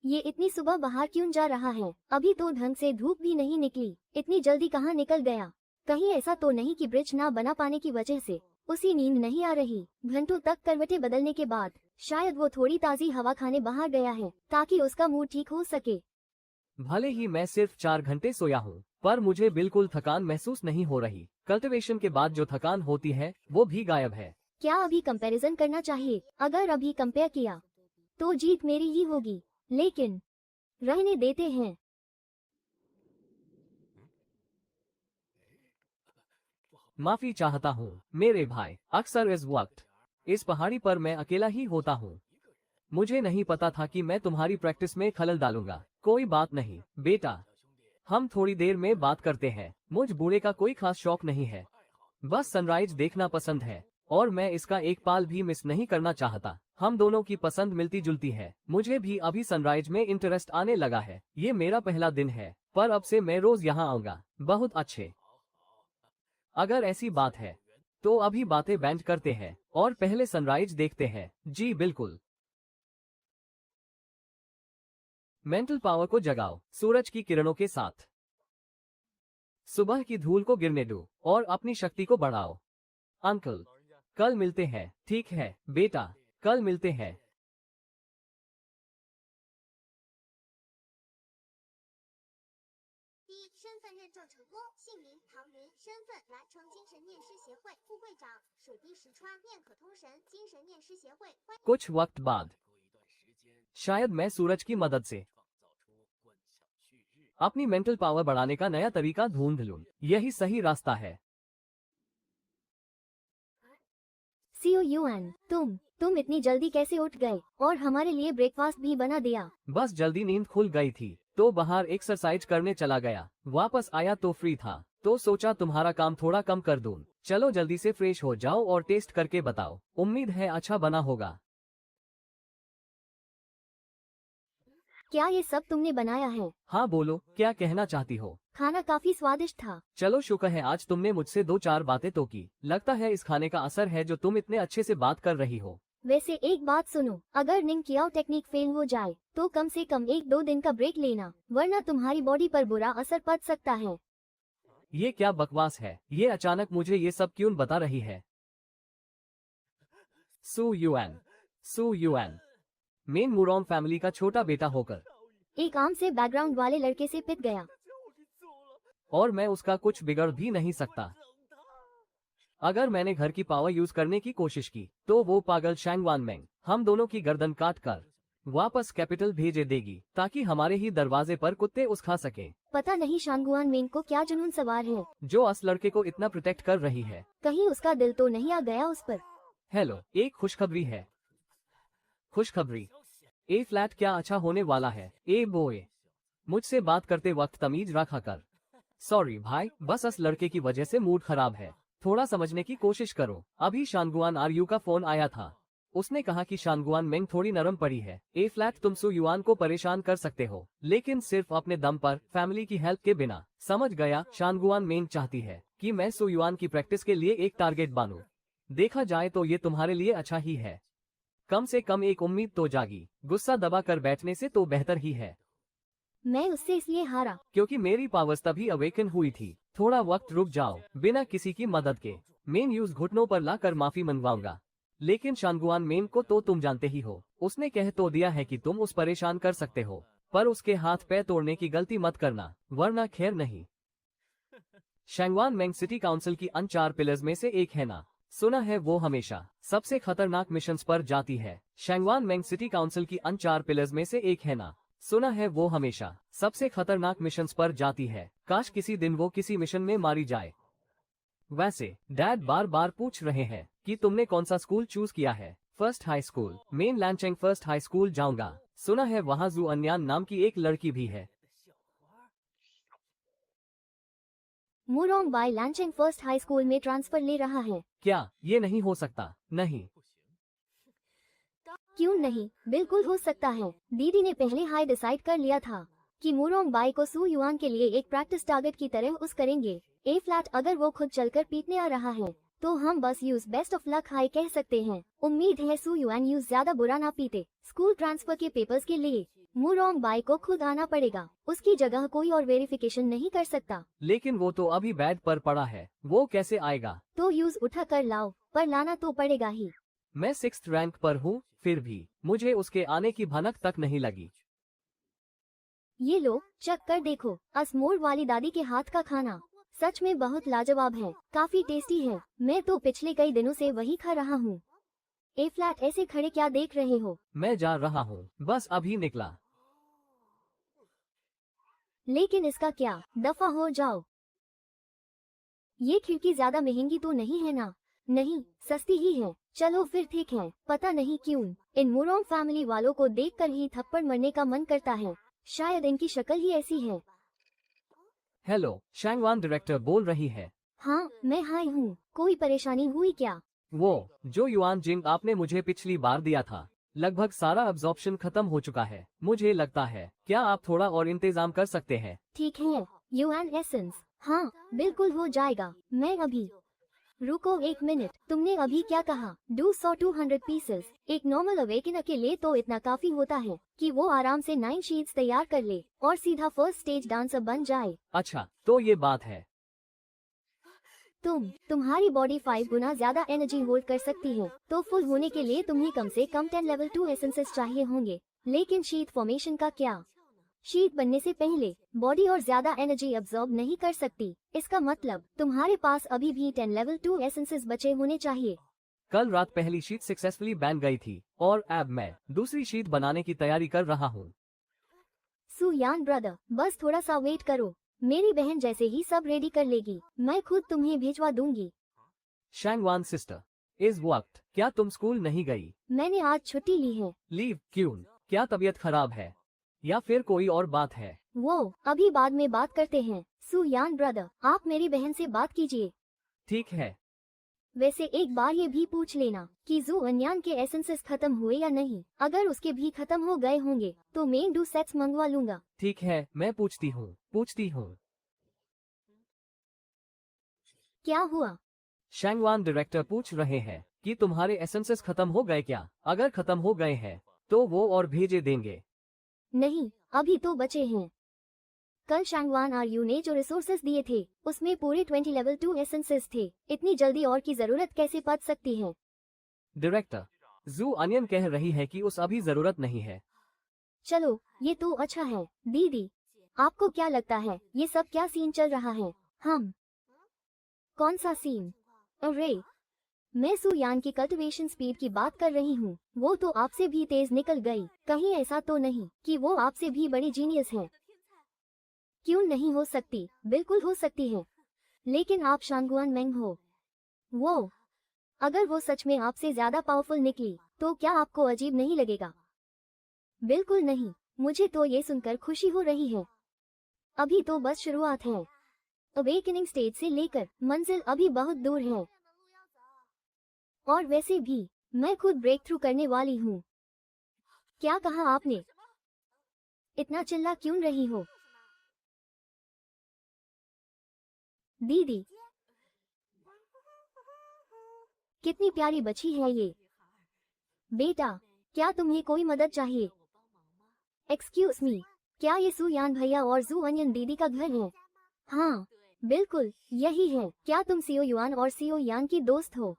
ये इतनी सुबह बाहर क्यों जा रहा है? अभी तो ढंग से धूप भी नहीं निकली, इतनी जल्दी कहाँ निकल गया? कहीं ऐसा तो नहीं कि ब्रिज ना बना पाने की वजह से उसी नींद नहीं आ रही? घंटों तक करवटें बदलने के बाद शायद वो थोड़ी ताज़ी हवा खाने बाहर गया है ताकि उसका मूड ठीक हो सके। भले ही मैं सिर्फ 4 घंटे सोया हूँ, पर मुझे बिल्कुल थकान महसूस नहीं हो रही। कल्टीवेशन के बाद जो थकान होती है वो भी गायब है। क्या अभी कंपैरिजन करना चाहिए? अगर अभी कंपेयर किया तो जीत मेरी ही होगी, लेकिन रहने देते हैं। माफी चाहता हूँ मेरे भाई, अक्सर इस वक्त इस पहाड़ी पर मैं अकेला ही होता हूँ। मुझे नहीं पता था कि मैं तुम्हारी प्रैक्टिस में खलल डालूंगा। कोई बात नहीं बेटा, हम थोड़ी देर में बात करते हैं। मुझ बूढ़े का कोई खास शौक नहीं है, बस सनराइज देखना पसंद है और मैं इसका एक पाल भी मिस नहीं करना चाहता। हम दोनों की पसंद मिलती जुलती है। मुझे भी अभी सनराइज में इंटरेस्ट आने लगा है। ये मेरा पहला दिन है, पर अब से मैं रोज यहाँ आऊंगा। बहुत अच्छे। अगर ऐसी बात है तो अभी बातें बैंड करते हैं और पहले सनराइज देखते हैं। जी बिल्कुल। मेंटल पावर को जगाओ सूरज की किरणों के साथ। सुबह की धूल को गिरने दो और अपनी शक्ति को बढ़ाओ। अंकल, कल मिलते हैं। ठीक है बेटा, कल मिलते हैं। 第一，身份认证成功，姓名唐云，身份蓝城精神面师协会副会长，水滴石川面可通神精神面师协会。欢 कुछ वक्त बाद शायद मैं सूरज की मदद से अपनी मेंटल पावर बढ़ाने का नया तरीका ढूंढ लूं। यही सही रास्ता है। सीओ यूएन, तुम इतनी जल्दी कैसे उठ गए और हमारे लिए ब्रेकफास्ट भी बना दिया? बस जल्दी नींद खुल गई थी तो बाहर एक्सरसाइज करने चला गया। वापस आया तो फ्री था, तो सोचा तुम्हारा काम थोड़ा कम कर दूं। चलो जल्दी से फ्रेश हो जाओ और टेस्ट करके बताओ। उम्मीद है अच्छा बना होगा। क्या ये सब तुमने बनाया है? हाँ बोलो, क्या कहना चाहती हो? खाना काफी स्वादिष्ट था। चलो शुक्र है आज तुमने मुझसे 2-4 बातें तो की। लगता है इस खाने का असर है जो तुम इतने अच्छे से बात कर रही हो। वैसे एक बात सुनो, अगर निंग कियाओ टेक्निक फेल हो जाए तो कम से कम 1-2 दिन का ब्रेक लेना, वरना तुम्हारी बॉडी पर बुरा असर पड़ सकता है। ये क्या बकवास है? ये अचानक मुझे ये सब क्यों बता रही है? सू युआन मेन मुरोंग फैमिली का छोटा बेटा होकर एक आम से बैकग्राउंड वाले लड़के से पिट गया और मैं उसका कुछ बिगड़ भी नहीं सकता। अगर मैंने घर की पावर यूज करने की कोशिश की तो वो पागल शैंगवान मेंग हम दोनों की गर्दन काट कर वापस कैपिटल भेजे देगी ताकि हमारे ही दरवाजे पर कुत्ते उस खा सके। पता नहीं शांगुआन मेंग को क्या जुनून सवार है, जो अस लड़के को इतना प्रोटेक्ट कर रही है। कहीं उसका दिल तो नहीं आ गया उस पर। हेलो, एक खुशखबरी है। खुशखबरी, ए फ्लैट क्या अच्छा होने वाला है। ए बॉय, मुझसे बात करते वक्त तमीज रखा कर। सॉरी भाई, बस अस लड़के की वजह से मूड खराब है। थोड़ा समझने की कोशिश करो। अभी शानगुआन आरयू का फोन आया था। उसने कहा कि शानगुआन मेंग थोड़ी नरम पड़ी है। ए फ्लैट तुम सू युआन को परेशान कर सकते हो, लेकिन सिर्फ अपने दम पर, फैमिली की हेल्प के बिना। समझ गया? शानगुआन मेंग चाहती है कि मैं सू युआन की प्रैक्टिस के लिए एक टारगेट बनूं। देखा जाए तो ये तुम्हारे लिए अच्छा ही है। कम से कम एक उम्मीद तो जागी। गुस्सा दबा कर बैठने से तो बेहतर ही है। मैं उससे इसलिए हारा क्योंकि मेरी पावर्स तभी अवेकन हुई थी। थोड़ा वक्त रुक जाओ, बिना किसी की मदद के। मेन यूज घुटनों पर लाकर माफी मंगवाऊंगा, लेकिन शानगुआन मेन को तो तुम जानते ही हो। उसने कह तो दिया है कि तुम उस परेशान कर सकते हो, पर उसके हाथ पैर तोड़ने की गलती मत करना, वरना खैर नहीं। शैंगवान मेंग सिटी काउंसिल की अन 4 पिलर्स में से एक है ना। सुना है वो हमेशा सबसे खतरनाक मिशंस पर जाती है। शैंगवान मेंग सिटी काउंसिल की अन 4 पिलर्स में से एक है ना। सुना है वो हमेशा सबसे खतरनाक मिशंस पर जाती है। काश किसी दिन वो किसी मिशन में मारी जाए। वैसे डैड बार बार पूछ रहे हैं कि तुमने कौन सा स्कूल चूज किया है। फर्स्ट हाई स्कूल, मेन लैंचेंग फर्स्ट हाई स्कूल जाऊंगा। सुना है वहाँ जू अन्यान नाम की एक लड़की भी है। मुरोंग बाई लैंचेंग फर्स्ट हाई स्कूल में ट्रांसफर ले रहा है। क्या ये नहीं हो सकता? नहीं। क्यों नहीं, बिल्कुल हो सकता है। दीदी ने पहले हाई डिसाइड कर लिया था कि मुरोंग बाई को सू युआन के लिए एक प्रैक्टिस टारगेट की तरह उस करेंगे। ए फ्लैट अगर वो खुद चलकर पीटने आ रहा है तो हम बस use best of luck high कह सकते हैं। उम्मीद है सू युआन यूज ज्यादा बुरा ना पीटे। स्कूल ट्रांसफर के पेपर्स के लिए मुरोंग बाई को खुद आना पड़ेगा। उसकी जगह कोई और वेरिफिकेशन नहीं कर सकता। लेकिन वो तो अभी बेड पर पड़ा है, वो कैसे आएगा? तो यूज उठा कर लाओ, पर लाना तो पड़ेगा ही। मैं 6th रैंक पर हूँ, फिर भी मुझे उसके आने की भनक तक नहीं लगी। ये लो, चख कर देखो, असमोर वाली दादी के हाथ का खाना सच में बहुत लाजवाब है, काफी टेस्टी है। मैं तो पिछले कई दिनों से वही खा रहा हूँ। ए फ्लैट, ऐसे खड़े क्या देख रहे हो? मैं जा रहा हूँ, बस अभी निकला। लेकिन इसका क्या, दफा हो जाओ। ये खिड़की ज्यादा महंगी तो नहीं है ना? नहीं, सस्ती ही है। चलो फिर ठीक है। पता नहीं क्यों इन मोरोंग फैमिली वालों को देखकर ही थप्पड़ मरने का मन करता है। शायद इनकी शक्ल ही ऐसी है। हेलो, शैंगवान डायरेक्टर बोल रही है। हाँ, मैं हाय हूँ। कोई परेशानी हुई क्या? वो जो युआन जिंग आपने मुझे पिछली बार दिया था, लगभग सारा अब्जॉर्प्शन खत्म हो चुका है। मुझे लगता है, क्या आप थोड़ा और इंतजाम कर सकते हैं? ठीक है, युआन एसेंस। हाँ, बिल्कुल हो जाएगा। मैं अभी। रुको एक मिनट, तुमने अभी क्या कहा? 200 पीसेस। एक नॉर्मल अवेकनर के लिए तो इतना काफी होता है कि वो आराम से 9 शीट्स तैयार कर ले और सीधा फर्स्ट स्टेज डांसर बन जाए। अच्छा, तो ये बात है। तुम्हारी बॉडी 5 गुना ज्यादा एनर्जी होल्ड कर सकती है, तो फुल होने के लिए तुम्हें कम से कम 10 लेवल 2 एसेंसेस चाहिए होंगे। लेकिन शीट फॉर्मेशन का क्या? शीट बनने से पहले बॉडी और ज्यादा एनर्जी अब्सॉर्ब नहीं कर सकती। इसका मतलब तुम्हारे पास अभी भी 10 लेवल 2 एसेंसेस बचे होने चाहिए। कल रात पहली शीट सक्सेसफुली बन गई थी और अब मैं दूसरी शीट बनाने की तैयारी कर रहा हूँ। सुयान ब्रदर, बस थोड़ा सा वेट करो। मेरी बहन जैसे ही सब रेडी कर लेगी, मैं खुद तुम्हें भिजवा दूंगी। शैंगवान सिस्टर, इस वक्त क्या तुम स्कूल नहीं गई? मैंने आज छुट्टी ली है। लीव क्यों? क्या तबीयत खराब है या फिर कोई और बात है? वो अभी बाद में बात करते हैं। सुयान ब्रदर, आप मेरी बहन से बात कीजिए। ठीक है। वैसे एक बार ये भी पूछ लेना कि जू अन्यान के एसेंसेस खत्म हुए या नहीं। अगर उसके भी खत्म हो गए होंगे तो मैं 2 सेट्स मंगवा लूंगा। ठीक है, मैं पूछती हूँ। क्या हुआ? शैंगवान डायरेक्टर पूछ रहे हैं कि तुम्हारे एसेंसेस खत्म हो गए क्या? अगर खत्म हो गए हैं तो वो और भेजे देंगे। नहीं, अभी तो बचे हैं। कल शैंगवान आरयू ने जो रिसोर्सेज दिए थे उसमें पूरे 20 लेवल 2 एसेंसेस थे। इतनी जल्दी और की जरूरत कैसे पड़ सकती है? डायरेक्टर, जू अनियन कह रही है कि उस अभी जरूरत नहीं है। चलो, ये तो अच्छा है। दीदी, आपको क्या लगता है ये सब क्या सीन चल रहा है? कौन सा सीन? अरे, मैं सुयान की कल्टीवेशन स्पीड की बात कर रही हूँ। वो तो आपसे भी तेज निकल गई। कहीं ऐसा तो नहीं कि वो आपसे भी बड़ी जीनियस है? क्यों नहीं हो सकती, बिल्कुल हो सकती है। लेकिन आप शांगुआन मेंग हो। वो अगर वो सच में आपसे ज्यादा पावरफुल निकली तो क्या आपको अजीब नहीं लगेगा? बिल्कुल नहीं, मुझे तो ये सुनकर खुशी हो रही है। अभी तो बस शुरुआत है। अवेकनिंग स्टेज से लेकर मंजिल अभी बहुत दूर है। और वैसे भी मैं खुद ब्रेक थ्रू करने वाली हूँ। क्या कहा आपने? इतना चिल्ला क्यों रही हो? दीदी, कितनी प्यारी बच्ची है ये। बेटा, क्या तुम्हें कोई मदद चाहिए? एक्सक्यूज मी, क्या ये सुयान भैया और जू अनियन दीदी का घर है? हाँ, बिल्कुल यही है। क्या तुम सीओ युआन और सीओ यान की दोस्त हो?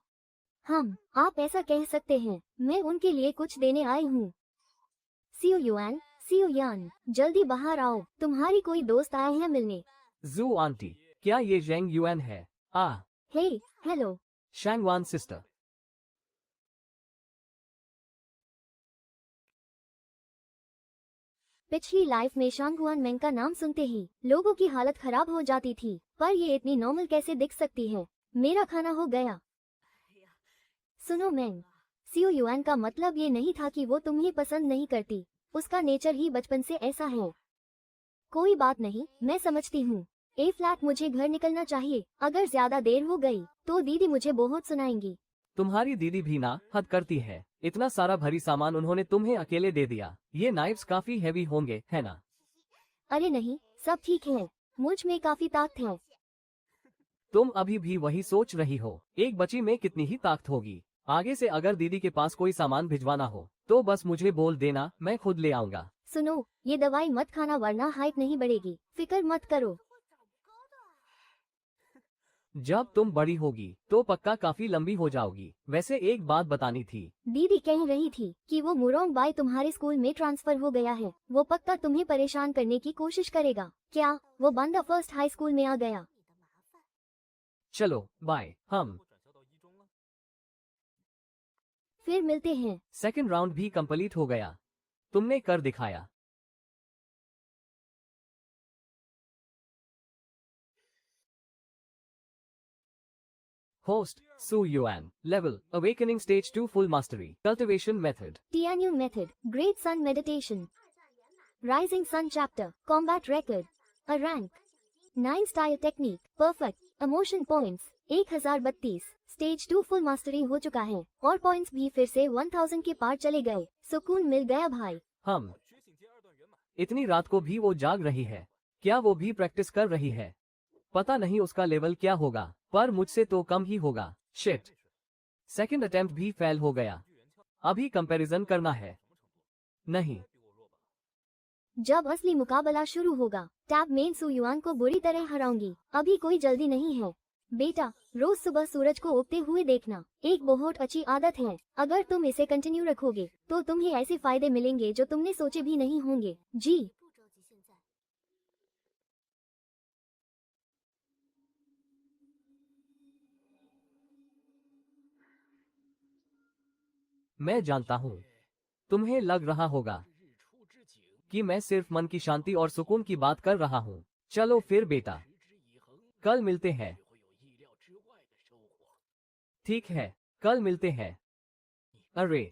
आप ऐसा कह सकते हैं। मैं उनके लिए कुछ देने आई हूँ। सीओ युआन, सीओ यान, जल्दी बाहर आओ, तुम्हारी कोई दोस्त आए हैं मिलने। जू आंटी, क्या ये जेंग युआन है? हे, हेलो। शैंगवान सिस्टर। पिछली लाइफ में शांगुआन मेंग का नाम सुनते ही लोगों की हालत खराब हो जाती थी, पर ये इतनी नॉर्मल कैसे दिख सकती है? मेरा खाना हो गया। सुनो मेंग, सीओ युआन का मतलब ये नहीं था कि वो तुम्हें पसंद नहीं करती। उसका नेचर ही बचपन से ऐसा है। कोई बात नहीं, मैं समझती हूँ। ए फ्लैट, मुझे घर निकलना चाहिए। अगर ज्यादा देर हो गई तो दीदी मुझे बहुत सुनाएंगी। तुम्हारी दीदी भी ना हद करती है। इतना सारा भारी सामान उन्होंने तुम्हें अकेले दे दिया। ये नाइफ्स काफी हैवी होंगे, है ना? अरे नहीं, सब ठीक है। मुझ में काफी ताकत है। तुम अभी भी वही सोच रही हो। एक बच्ची में कितनी ही ताकत होगी। आगे से अगर दीदी के पास कोई सामान भिजवाना हो तो बस मुझे बोल देना, मैं खुद ले आऊंगा। सुनो, ये दवाई मत खाना वरना हाइट नहीं बढ़ेगी। फिक्र मत करो। जब तुम बड़ी होगी तो पक्का काफी लंबी हो जाओगी। वैसे एक बात बतानी थी। दीदी कह रही थी कि वो मुरोंग बाई तुम्हारे स्कूल में ट्रांसफर हो गया है। वो पक्का तुम्हें परेशान करने की कोशिश करेगा। क्या वो बंदा फर्स्ट हाई स्कूल में आ गया? चलो बाय, हम 转校到一中了。 फिर मिलते हैं। सेकंड राउंड भी कंप्लीट हो गया। तुमने कर दिखाया। Host, Su Yuan. Level, Awakening Stage 2 Full Mastery. Cultivation Method. Tianyu Method, Great Sun Meditation, Rising Sun Chapter, Combat Record, A Rank, 9 Style Technique, Perfect, Emotion Points, 1032, Stage 2 Full Mastery हो चुका है और points भी फिर से 1000 के पार चले गए। सुकून मिल गया भाई। हम 觉醒阶二段圆满。 इतनी रात को भी वो जाग रही है। क्या वो भी प्रैक्टिस कर रही है? पता नहीं उसका लेवल क्या होगा, पर मुझसे तो कम ही होगा। शिट, सेकंड अटेम्प्ट भी फेल हो गया। अभी कंपैरिजन करना है। नहीं, 比我弱吧？ जब असली मुकाबला शुरू होगा, टैब मेन सू युआन को बुरी तरह हराऊंगी। अभी कोई जल्दी नहीं है। बेटा, रोज सुबह सूरज को उगते हुए देखना एक बहुत अच्छी आदत है। अगर तुम इसे कंटिन्यू रखोगे तो तुम्हें ऐसे फायदे मिलेंगे जो तुमने सोचे भी नहीं होंगे। जी, मैं जानता हूँ। तुम्हें लग रहा होगा 日出之景， कि मैं सिर्फ मन की शांति और सुकून की बात कर रहा हूँ। चलो फिर बेटा, 持之以恒， कल मिलते हैं। 就会有意料之外的收获。 ठीक है, कल मिलते हैं। अरे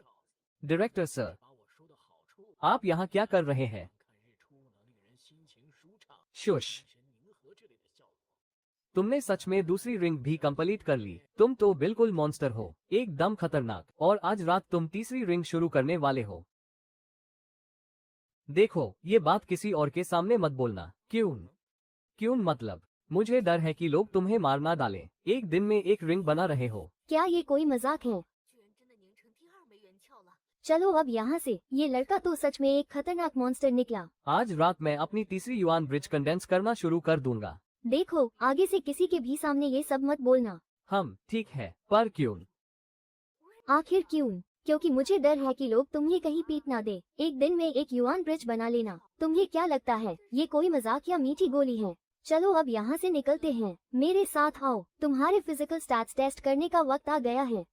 डायरेक्टर सर, 把我说的好处， आप यहाँ क्या कर रहे हैं? 看日出能令人心情舒畅， शुश, 神凝和之类的效果。 तुमने सच में दूसरी रिंग भी कंप्लीट कर ली। तुम तो बिल्कुल मॉन्स्टर हो, एकदम खतरनाक। और आज रात तुम तीसरी रिंग शुरू करने वाले हो। देखो, ये बात किसी और के सामने मत बोलना। क्यों? क्यों मतलब? मुझे डर है कि लोग तुम्हें मार ना डालें। एक दिन में एक रिंग बना रहे हो। क्या ये कोई मजाक है? 居然真的凝成第二枚元鞘了。 चलो अब यहाँ से। ये लड़का तो सच में एक खतरनाक मॉन्स्टर निकला। आज रात मैं अपनी तीसरी युआन ब्रिज कंडेंस करना शुरू कर दूंगा। देखो, आगे से किसी के भी सामने ये सब मत बोलना। हम ठीक है, पर क्यों? आखिर क्यों? क्योंकि मुझे डर है कि लोग तुम्हें कहीं पीट ना दे। एक दिन में एक युआन ब्रिज बना लेना। तुम्हें क्या लगता है ये कोई मजाक या मीठी गोली है? चलो अब यहाँ से निकलते हैं। मेरे साथ आओ। तुम्हारे फिजिकल स्टैट्स टेस्ट करने का वक्त आ गया है।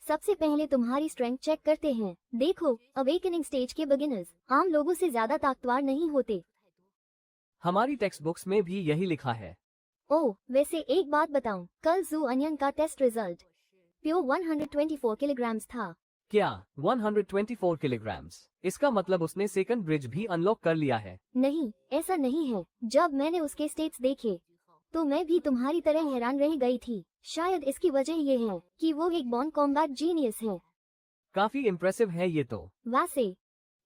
सबसे पहले तुम्हारी स्ट्रेंथ चेक करते हैं। देखो, अवेकनिंग स्टेज के बिगिनर्स आम लोगों से ज्यादा ताकतवर नहीं होते। हमारी टेक्स्ट बुक्स में भी यही लिखा है। ओह, वैसे एक बात बताऊं, कल जू अनियन का टेस्ट रिजल्ट प्योर 124 किलोग्राम्स था। क्या 124 किलोग्राम्स? इसका मतलब उसने सेकंड ब्रिज भी अनलॉक कर लिया है। नहीं, ऐसा नहीं है। जब मैंने उसके स्टेट्स देखे तो मैं भी तुम्हारी तरह हैरान रह गई थी। शायद इसकी वजह ये है कि वो एक बॉर्न कॉम्बैट जीनियस है। काफी इम्प्रेसिव है ये तो। वैसे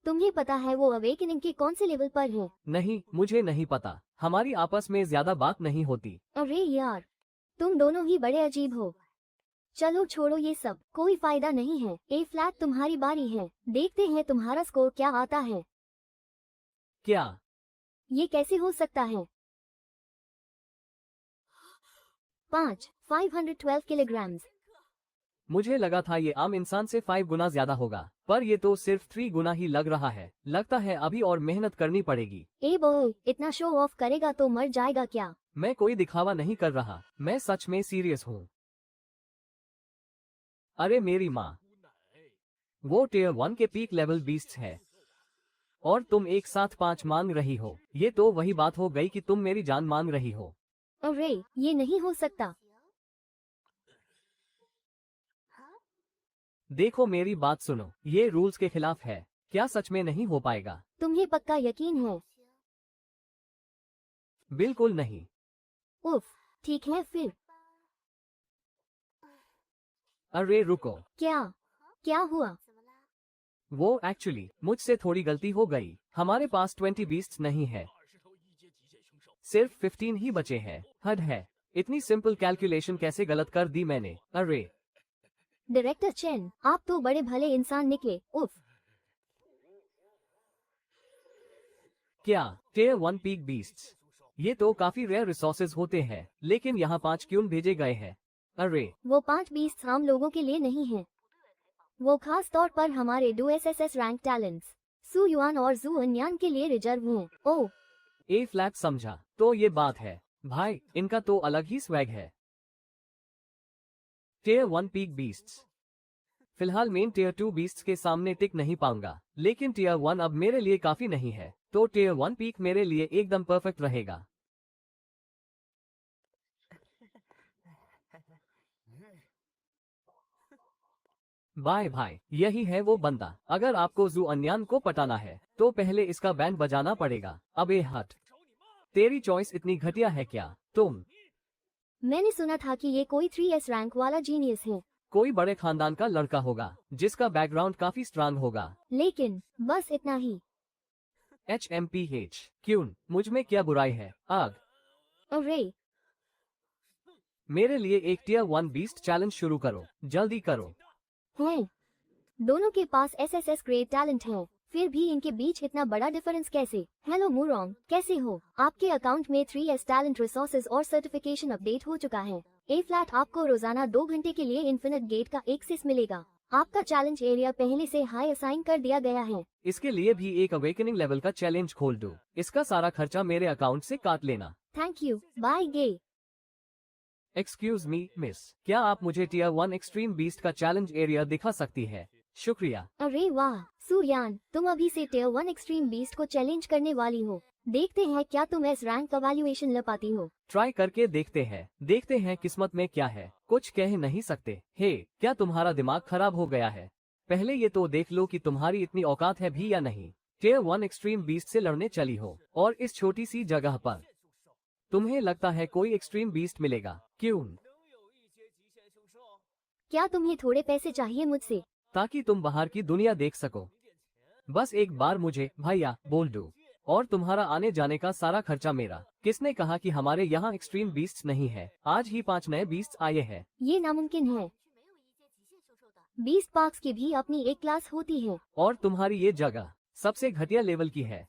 तुम्हें पता है वो अवेकनिंग के कौन से लेवल पर है? नहीं, मुझे नहीं पता। हमारी आपस में ज्यादा बात नहीं होती। अरे यार, तुम दोनों ही बड़े अजीब हो। चलो छोड़ो ये सब, कोई फायदा नहीं है। ए फ्लैट तुम्हारी बारी है। देखते हैं तुम्हारा स्कोर क्या आता है। क्या? ये कैसे हो सकता है? 512 किलोग्राम्स। मुझे लगा था ये आम इंसान से 5 गुना ज्यादा होगा, पर ये तो सिर्फ 3 गुना ही लग रहा है। लगता है अभी और मेहनत करनी पड़ेगी। ए बॉय, इतना शो ऑफ करेगा तो मर जाएगा क्या? मैं कोई दिखावा नहीं कर रहा, मैं सच में सीरियस हूँ। अरे मेरी माँ, 无奶， वो टियर 1 के पीक लेवल बीस्ट है और तुम एक साथ 5 मांग रही हो। ये तो वही बात हो गई कि तुम मेरी जान मांग रही हो। अरे ये नहीं हो सकता। देखो मेरी बात सुनो, ये रूल्स के खिलाफ है। क्या सच में नहीं हो पाएगा? तुम्हें पक्का यकीन है? बिल्कुल नहीं। उफ, ठीक है फिर। अरे रुको, क्या? क्या हुआ? 怎么啦？ वो एक्चुअली मुझसे थोड़ी गलती हो गई। हमारे पास 20 बीस्ट्स नहीं है, 20头一阶极限凶兽， सिर्फ 15 ही बचे हैं। हद है, इतनी सिंपल कैलकुलेशन कैसे गलत कर दी मैंने। अरे डायरेक्टर चेन, आप तो बड़े भले इंसान निकले। उफ, क्या टियर 1 पीक बीस्ट्स? ये तो काफी रेयर रिसोर्सेज होते हैं, लेकिन यहाँ 5 क्यों भेजे गए हैं? अरे वो 5 बीस्ट आम लोगों के लिए नहीं है। वो खास तौर पर हमारे 2 SSS रैंक टैलेंट्स सू युआन और जू अन्यान के लिए रिजर्व हैं। ओह, ए फ्लैट समझा, तो ये बात है। भाई इनका तो अलग ही स्वैग है। Tier 1 peak beasts. फिलहाल मेन टियर 2 बीस्ट्स के सामने टिक नहीं पाऊंगा, लेकिन टियर 1 अब मेरे लिए काफी नहीं है, तो टियर 1 पीक मेरे लिए एकदम परफेक्ट रहेगा। बाय भाई, यही है वो बंदा। अगर आपको जू अन्यान को पटाना है तो पहले इसका बैंड बजाना पड़ेगा। अबे हट, तेरी चॉइस इतनी घटिया है क्या? मैंने सुना था कि ये कोई 3S रैंक वाला जीनियस है, कोई बड़े खानदान का लड़का होगा जिसका बैकग्राउंड काफी स्ट्रांग होगा। लेकिन बस इतना ही। HMPH क्यों, मुझ में क्या बुराई है? आग, अरे, मेरे लिए एक टियर 1 बीस्ट चैलेंज शुरू करो, जल्दी करो। हैं। दोनों के पास SSS ग्रेड टैलेंट है, फिर भी इनके बीच इतना बड़ा डिफरेंस कैसे? हेलो मूरोंग, कैसे हो? आपके अकाउंट में 3S टैलेंट रिसोर्सेज और सर्टिफिकेशन अपडेट हो चुका है। ए फ्लैट आपको रोजाना 2 घंटे के लिए इन्फिनिट गेट का एक्सेस मिलेगा। आपका चैलेंज एरिया पहले से हाई असाइन कर दिया गया है। इसके लिए भी एक अवेकनिंग लेवल का चैलेंज खोल दो। इसका सारा खर्चा मेरे अकाउंट से काट लेना। थैंक यू, बाय गे। एक्सक्यूज मी मिस, क्या आप मुझे टियर 1 एक्सट्रीम बीस्ट का चैलेंज एरिया दिखा सकती है? शुक्रिया। अरे वाह, सूयान, तुम अभी से टियर 1 एक्सट्रीम बीस्ट को चैलेंज करने वाली हो। देखते हैं क्या तुम इस रैंक एवेल्युएशन ले पाती हो। ट्राई करके देखते हैं किस्मत में क्या है, कुछ कह नहीं सकते। हे, क्या तुम्हारा दिमाग खराब हो गया है? पहले ये तो देख लो कि तुम्हारी इतनी औकात है भी या नहीं। टियर 1 एक्सट्रीम बीस्ट से लड़ने चली हो, और इस छोटी सी जगह पर तुम्हें लगता है कोई एक्सट्रीम बीस्ट मिलेगा? क्यों? क्या तुम्हें थोड़े पैसे चाहिए मुझसे? ताकि तुम बाहर की दुनिया देख सको। बस एक बार मुझे भैया बोल दो, और तुम्हारा आने जाने का सारा खर्चा मेरा। किसने कहा कि हमारे यहाँ एक्सट्रीम बीस्ट्स नहीं है? आज ही 5 नए बीस्ट्स आए हैं। ये नामुमकिन है। बीस्ट पार्क्स की भी अपनी एक क्लास होती है। और तुम्हारी ये जगह सबसे घटिया लेवल की है।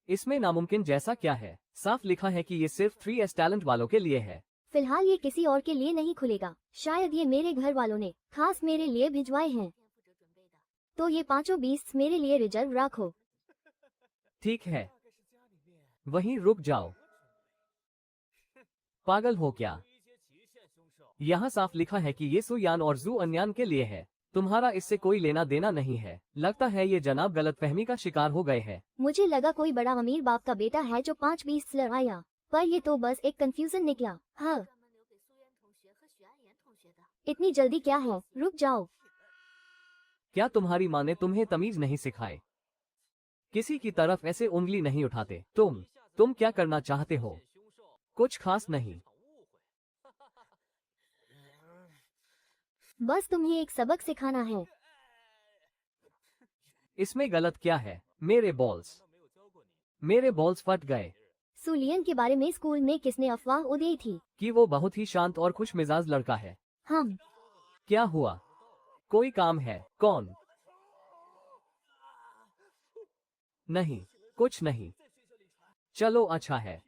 इसमें नामुमकिन जैसा क्या है? साफ लिखा है कि ये सिर्फ 3S टैलेंट वालों के लिए है। फिलहाल ये किसी और के लिए नहीं खुलेगा। शायद ये मेरे घर वालों ने खास मेरे लिए भिजवाए हैं। तो ये 5 बीस्ट्स मेरे लिए रिजर्व रखो। ठीक है, वहीं रुक जाओ। पागल हो क्या? यहाँ साफ लिखा है कि ये सुयान और जू अन्यान के लिए है। तुम्हारा इससे कोई लेना देना नहीं है। लगता है ये जनाब गलतफहमी का शिकार हो गए हैं। मुझे लगा कोई बड़ा अमीर बाप का बेटा है जो 5 बीस्ट्स लड़ाया, पर ये तो बस एक कंफ्यूजन निकला। हाँ, इतनी जल्दी क्या है? रुक जाओ। क्या तुम्हारी माँ ने तुम्हें तमीज नहीं सिखाए? किसी की तरफ ऐसे उंगली नहीं उठाते। तुम क्या करना चाहते हो? कुछ खास नहीं। बस तुम्हें एक सबक सिखाना है। इसमें गलत क्या है? मेरे बॉल्स फट गए। सुलियन के बारे में स्कूल में किसने अफवाह उड़ाई थी कि वो बहुत ही शांत और खुश मिजाज लड़का है। हम क्या हुआ? कोई काम है? कौन? नहीं, कुछ नहीं। चलो अच्छा है।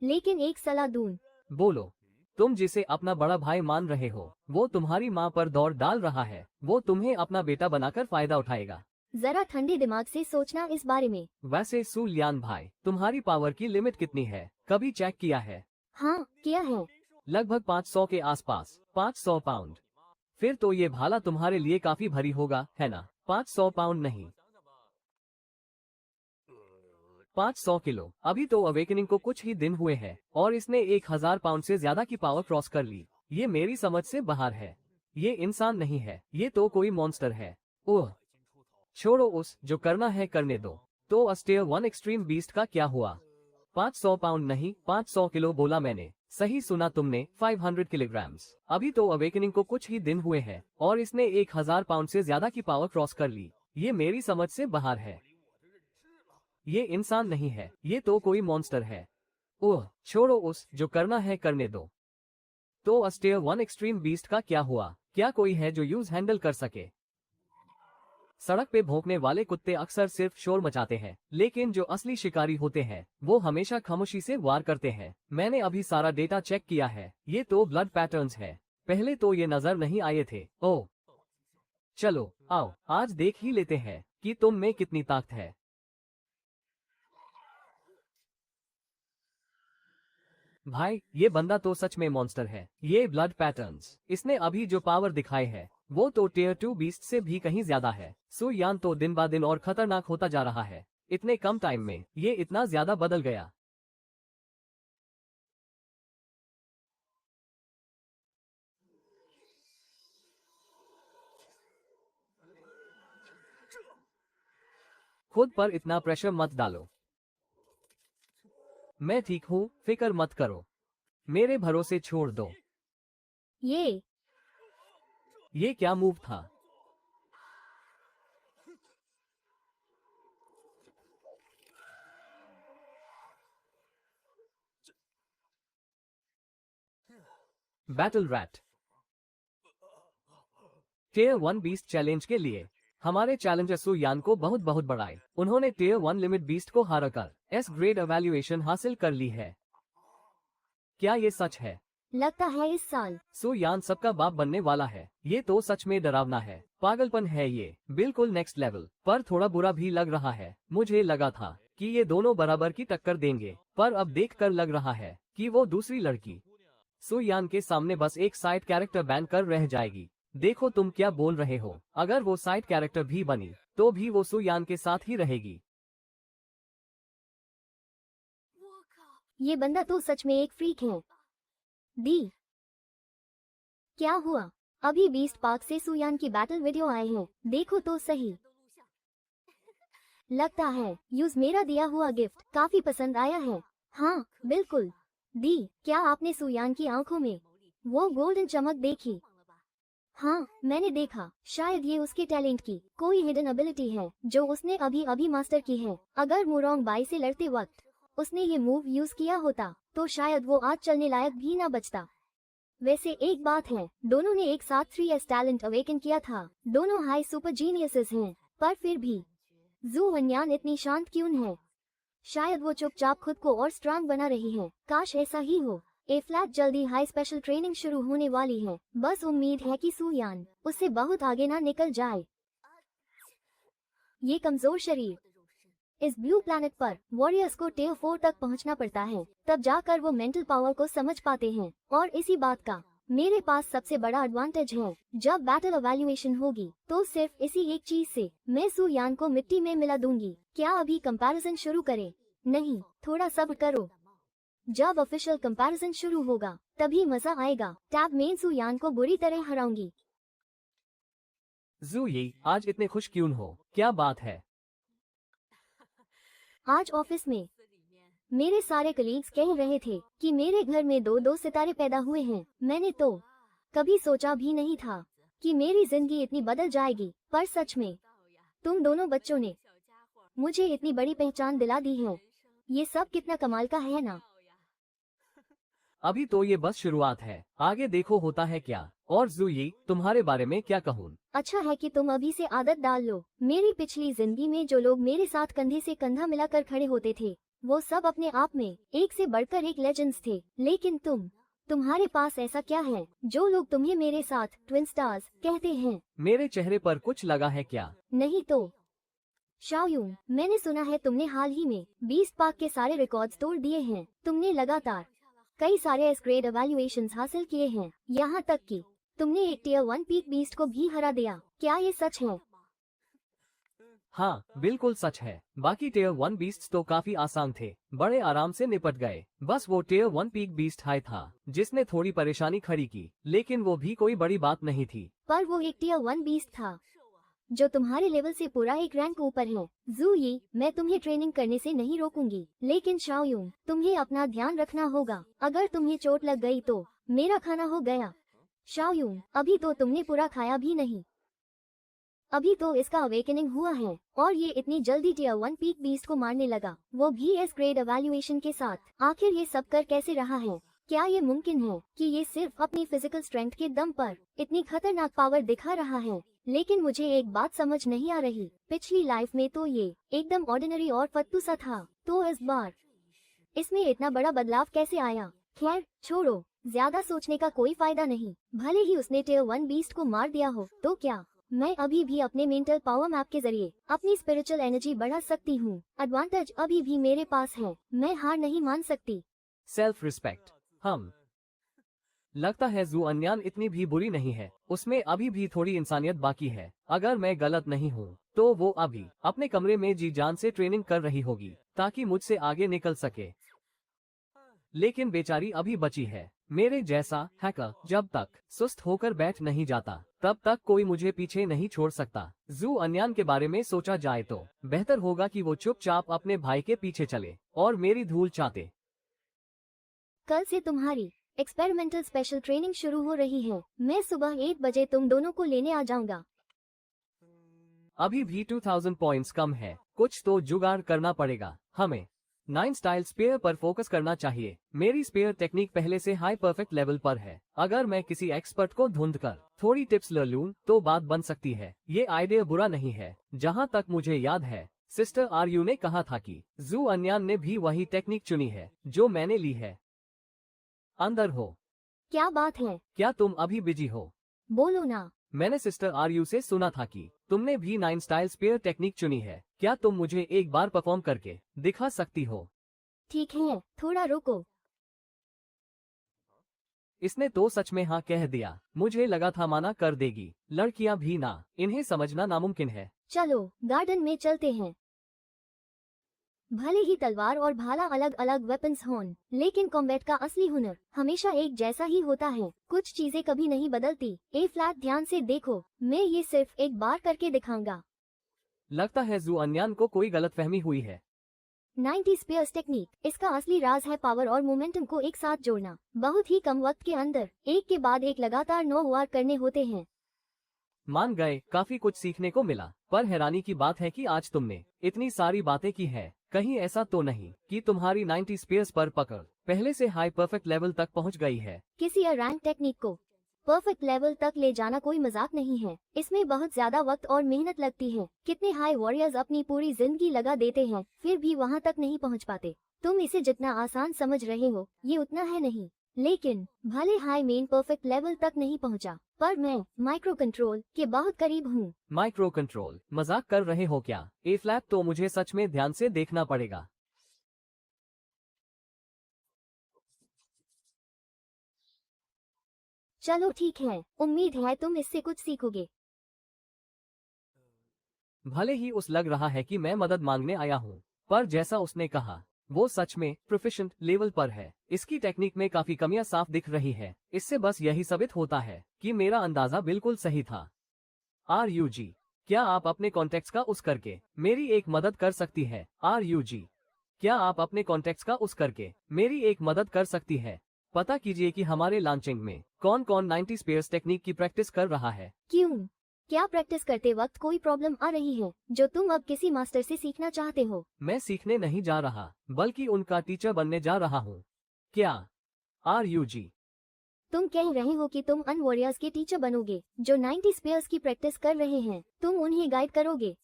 लेकिन एक सलाह दूं। बोलो। तुम जिसे अपना बड़ा भाई मान रहे हो, वो तुम्हारी माँ पर दौड़ डाल रहा है। वो तुम्हें अपना बेटा बनाकर फायदा उठाएगा। जरा ठंडे दिमाग से सोचना इस बारे में। वैसे सुलियान भाई, तुम्हारी पावर की लिमिट कितनी है? कभी चेक किया है? हाँ, क्या है? लगभग 500 के आसपास। 500 पाउंड। फिर तो ये भाला तुम्हारे लिए काफी भारी होगा, है ना? 500 पाउंड नहीं, 500 किलो। अभी तो अवेकनिंग को कुछ ही दिन हुए हैं और इसने 1000 पाउंड से ज्यादा की पावर क्रॉस कर ली। ये मेरी समझ से बाहर है। ये इंसान नहीं है, ये तो कोई मॉन्स्टर है। ओह, छोड़ो, उस जो करना है करने दो। तो अस्टेयर 1 एक्सट्रीम बीस्ट का क्या हुआ? 500 पाउंड नहीं, 500 किलो बोला मैंने। सही सुना तुमने, 500 किलोग्राम्स। अभी तो अवेकनिंग को कुछ ही दिन हुए हैं और इसने 1000 पाउंड से ज्यादा की पावर क्रॉस कर ली। ये मेरी समझ से बाहर है। ये इंसान नहीं है, ये तो कोई मॉन्स्टर है। ओह, छोड़ो, उस जो करना है करने दो। तो अस्टेयर 1 एक्सट्रीम बीस्ट का क्या हुआ? क्या कोई है जो यूज हैंडल कर सके? सड़क पे भौंकने वाले कुत्ते अक्सर सिर्फ शोर मचाते हैं, लेकिन जो असली शिकारी होते हैं वो हमेशा खामोशी से वार करते हैं। मैंने अभी सारा डेटा चेक किया है, ये तो ब्लड पैटर्न्स है। पहले तो ये नजर नहीं आए थे। ओह चलो आओ, आज देख ही लेते हैं कि तुम में कितनी ताकत है। भाई ये बंदा तो सच में मॉन्स्टर है। ये ब्लड पैटर्न्स, इसने अभी जो पावर दिखाए है वो तो टियर 2 बीस्ट से भी कहीं ज्यादा है। सु यान तो दिन ब दिन और खतरनाक होता जा रहा है। इतने कम टाइम में ये इतना ज्यादा बदल गया। खुद पर इतना प्रेशर मत डालो। मैं ठीक हूँ, फिक्र मत करो, मेरे भरोसे छोड़ दो। ये क्या मूव था? Battle rat. Tier 1 beast challenge के लिए हमारे चैलेंजर सु यान को बहुत बहुत बढ़ाए। उन्होंने टियर 1 लिमिट बीस्ट को हारकर एस ग्रेड एवेल्युएशन हासिल कर ली है। क्या ये सच है? लगता है इस साल सु यान सबका बाप बनने वाला है। ये तो सच में डरावना है, पागलपन है ये, बिल्कुल नेक्स्ट लेवल। पर थोड़ा बुरा भी लग रहा है। मुझे लगा था कि ये दोनों बराबर की टक्कर देंगे, पर अब देखकर लग रहा है कि वो दूसरी लड़की सु यान के सामने बस एक साइड कैरेक्टर बैन कर रह जाएगी। देखो तुम क्या बोल रहे हो, अगर वो साइड कैरेक्टर भी बनी तो भी वो सु यान के साथ ही रहेगी। ये बंदा तो सच में एक फ्रीक है। दी क्या हुआ? अभी बीस्ट पार्क से सुयान की बैटल वीडियो आए हैं, देखो तो सही। लगता है यूज मेरा दिया हुआ गिफ्ट काफी पसंद आया है। हाँ बिल्कुल। दी क्या आपने सुयान की आंखों में वो गोल्डन चमक देखी? हाँ मैंने देखा। शायद ये उसके टैलेंट की कोई हिडन एबिलिटी है जो उसने अभी अभी मास्टर की है। अगर मुरोंग बाई से लड़ते वक्त उसने ये मूव यूज किया होता तो शायद वो आज चलने लायक भी ना बचता। वैसे एक बात है, दोनों ने एक साथ 3S टैलेंट अवेकन किया था। दोनों हाई सुपर जीनियसेस हैं, पर फिर भी जू वन्यान इतनी शांत क्यों है? शायद वो चुपचाप खुद को और स्ट्रांग बना रही है। काश ऐसा ही हो। ए फ्लैट जल्दी हाई स्पेशल ट्रेनिंग शुरू होने वाली है। बस उम्मीद है कि सुयान उससे बहुत आगे ना निकल जाए। ये कमजोर शरीर। इस ब्लू प्लैनेट पर वॉरियर्स को टियर 4 तक पहुंचना पड़ता है, तब जाकर वो मेंटल पावर को समझ पाते हैं। और इसी बात का मेरे पास सबसे बड़ा एडवांटेज है। जब बैटल एवेल्युएशन होगी तो सिर्फ इसी एक चीज से मैं सुयान को मिट्टी में मिला दूंगी। क्या अभी कंपैरिजन शुरू करें? नहीं, थोड़ा सब्र करो। जब ऑफिशियल कंपैरिजन शुरू होगा तभी मजा आएगा। टैब मेन सुयान को बुरी तरह हराऊंगी। जू ये आज इतने खुश क्यों हो, क्या बात है? आज ऑफिस में मेरे सारे कलीग्स कह रहे थे कि मेरे घर में 2 सितारे पैदा हुए हैं। मैंने तो कभी सोचा भी नहीं था कि मेरी जिंदगी इतनी बदल जाएगी, पर सच में तुम दोनों बच्चों ने मुझे इतनी बड़ी पहचान दिला दी है। ये सब कितना कमाल का है ना। अभी तो ये बस शुरुआत है, आगे देखो होता है क्या। और जूई तुम्हारे बारे में क्या कहूँ? अच्छा है कि तुम अभी से आदत डाल लो। मेरी पिछली जिंदगी में जो लोग मेरे साथ कंधे से कंधा मिलाकर खड़े होते थे वो सब अपने आप में एक से बढ़कर एक लेजेंड्स थे। लेकिन तुम्हारे पास ऐसा क्या है जो लोग तुम्हें मेरे साथ ट्विन स्टार्स कहते हैं? मेरे चेहरे पर कुछ लगा है क्या? नहीं तो शाओयूंग, मैंने सुना है तुमने हाल ही में बीस्ट पार्क के सारे रिकॉर्ड्स तोड़ दिए हैं। तुमने लगातार कई सारे एस ग्रेड एवेल्युएशंस हासिल किए हैं, यहाँ तक कि तुमने एक टियर 1 पीक बीस्ट को भी हरा दिया। क्या ये सच है? हाँ बिल्कुल सच है। बाकी टियर 1 बीस्ट्स तो काफी आसान थे, बड़े आराम से निपट गए। बस वो टियर 1 पीक बीस्ट हाई था जिसने थोड़ी परेशानी खड़ी की, लेकिन वो भी कोई बड़ी बात नहीं थी। पर वो एक टियर 1 बीस्ट था जो तुम्हारे लेवल से पूरा एक रैंक ऊपर है। जू यी, मैं तुम्हें ट्रेनिंग करने से नहीं रोकूंगी, लेकिन शाओयूंग तुम्हें अपना ध्यान रखना होगा। अगर तुम्हें चोट लग गई तो मेरा खाना हो गया। शाओयूंग, अभी तो तुमने पूरा खाया भी नहीं। अभी तो इसका अवेकनिंग हुआ है और ये इतनी जल्दी टियर 1 पीक बीस्ट को मारने लगा, वो भी एस ग्रेड एवेल्युएशन के साथ। आखिर ये सब कर कैसे रहा है? क्या ये मुमकिन है कि ये सिर्फ अपनी फिजिकल स्ट्रेंथ के दम पर इतनी खतरनाक पावर दिखा रहा है? लेकिन मुझे एक बात समझ नहीं आ रही, पिछली लाइफ में तो ये एकदम ऑर्डिनरी और फत्तू सा था, तो इस बार इसमें इतना बड़ा बदलाव कैसे आया। खैर छोड़ो, ज्यादा सोचने का कोई फायदा नहीं। भले ही उसने टियर 1 बीस्ट को मार दिया हो तो क्या, मैं अभी भी अपने मेंटल पावर मैप के जरिए अपनी स्पिरिचुअल एनर्जी बढ़ा सकती हूँ। एडवांटेज अभी भी मेरे पास है, मैं हार नहीं मान सकती। Self respect. हम लगता है जू अन्यान इतनी भी बुरी नहीं है, उसमें अभी भी थोड़ी इंसानियत बाकी है। अगर मैं गलत नहीं हूँ तो वो अभी अपने कमरे में जी जान से ट्रेनिंग कर रही होगी ताकि मुझसे आगे निकल सके, लेकिन बेचारी अभी बची है। मेरे जैसा हैकर जब तक सुस्त होकर बैठ नहीं जाता तब तक कोई मुझे पीछे नहीं छोड़ सकता। जू अन्यान के बारे में सोचा जाए तो बेहतर होगा कि वो चुपचाप अपने भाई के पीछे चले और मेरी धूल चाटे। कल से तुम्हारी एक्सपेरिमेंटल स्पेशल ट्रेनिंग शुरू हो रही है। मैं सुबह 8 बजे तुम दोनों को लेने आ जाऊंगा। अभी भी 2000 पॉइंट्स कम है, कुछ तो जुगाड़ करना पड़ेगा। हमें 9 स्टाइल स्पेयर पर फोकस करना चाहिए। मेरी स्पेयर टेक्निक पहले से हाई परफेक्ट लेवल पर है। अगर मैं किसी एक्सपर्ट को ढूंढ कर थोड़ी टिप्स ले लूं तो बात बन सकती है। ये आइडिया बुरा नहीं है। जहां तक मुझे याद है सिस्टर आरयू ने कहा था कि जू अन्यान ने भी वही टेक्निक चुनी है जो मैंने ली है। अंदर हो। क्या बात है? क्या तुम अभी बिजी हो? बोलो ना। मैंने सिस्टर आरयू से सुना था कि तुमने भी 9 स्टाइल स्पेयर टेक्निक चुनी है। क्या तुम मुझे एक बार परफॉर्म करके दिखा सकती हो? ठीक है, थोड़ा रुको। इसने तो सच में हाँ कह दिया। मुझे लगा था मना कर देगी। लड़कियां भी ना, इन्हें समझना नामुमकिन है। चलो गार्डन में चलते हैं। भले ही तलवार और भाला अलग अलग वेपन्स हों, लेकिन कॉम्बैट का असली हुनर हमेशा एक जैसा ही होता है। कुछ चीजें कभी नहीं बदलती। ए फ्लैट ध्यान से देखो, मैं ये सिर्फ एक बार करके दिखाऊंगा। लगता है जू अन्यान को कोई गलतफहमी हुई है। 90 स्पेयर्स टेक्निक, इसका असली राज है पावर और मोमेंटम को एक साथ जोड़ना। बहुत ही कम वक्त के अंदर एक के बाद एक लगातार 9 वार करने होते हैं। मान गए, काफी कुछ सीखने को मिला। पर हैरानी की बात है कि आज तुमने इतनी सारी बातें की है। कहीं ऐसा तो नहीं कि तुम्हारी 90 स्पेयर्स पर पकड़ पहले से हाई परफेक्ट लेवल तक पहुंच गई है? किसी रैंक टेक्निक को परफेक्ट लेवल तक ले जाना कोई मजाक नहीं है। इसमें बहुत ज्यादा वक्त और मेहनत लगती है। कितने हाई वॉरियर्स अपनी पूरी जिंदगी लगा देते हैं फिर भी वहां तक नहीं पहुंच पाते। तुम इसे जितना आसान समझ रहे हो ये उतना है नहीं। लेकिन भले हाई मेन परफेक्ट लेवल तक नहीं पहुंचा, पर मैं माइक्रो कंट्रोल के बहुत करीब हूँ। Micro control? मजाक कर रहे हो क्या? ए फ्लैप तो मुझे सच में ध्यान से देखना पड़ेगा। चलो ठीक है, उम्मीद है तुम इससे कुछ सीखोगे। भले ही उस लग रहा है कि मैं मदद मांगने आया हूँ, पर जैसा उसने कहा वो सच में प्रोफिशिएंट लेवल पर है। इसकी टेक्निक में काफी कमियां साफ दिख रही है। इससे बस यही साबित होता है कि मेरा अंदाजा बिल्कुल सही था। RUG, क्या आप अपने कॉन्टेक्ट्स का उस करके मेरी एक मदद कर सकती है? RUG, क्या आप अपने कॉन्टेक्ट्स का उस करके मेरी एक मदद कर सकती है? पता कीजिए कि हमारे लॉन्चिंग में कौन कौन 90 स्पेयर्स टेक्निक की प्रैक्टिस कर रहा है। क्यों? क्या प्रैक्टिस करते वक्त कोई प्रॉब्लम आ रही है जो तुम अब किसी मास्टर से सीखना चाहते हो? मैं सीखने नहीं जा रहा बल्कि उनका टीचर बनने जा रहा हूँ। क्या RUG, तुम कह रहे हो कि तुम अन वॉरियर्स के टीचर बनोगे जो 90 स्पेयर्स की प्रैक्टिस कर रहे हैं? तुम उन्हें गाइड करोगे?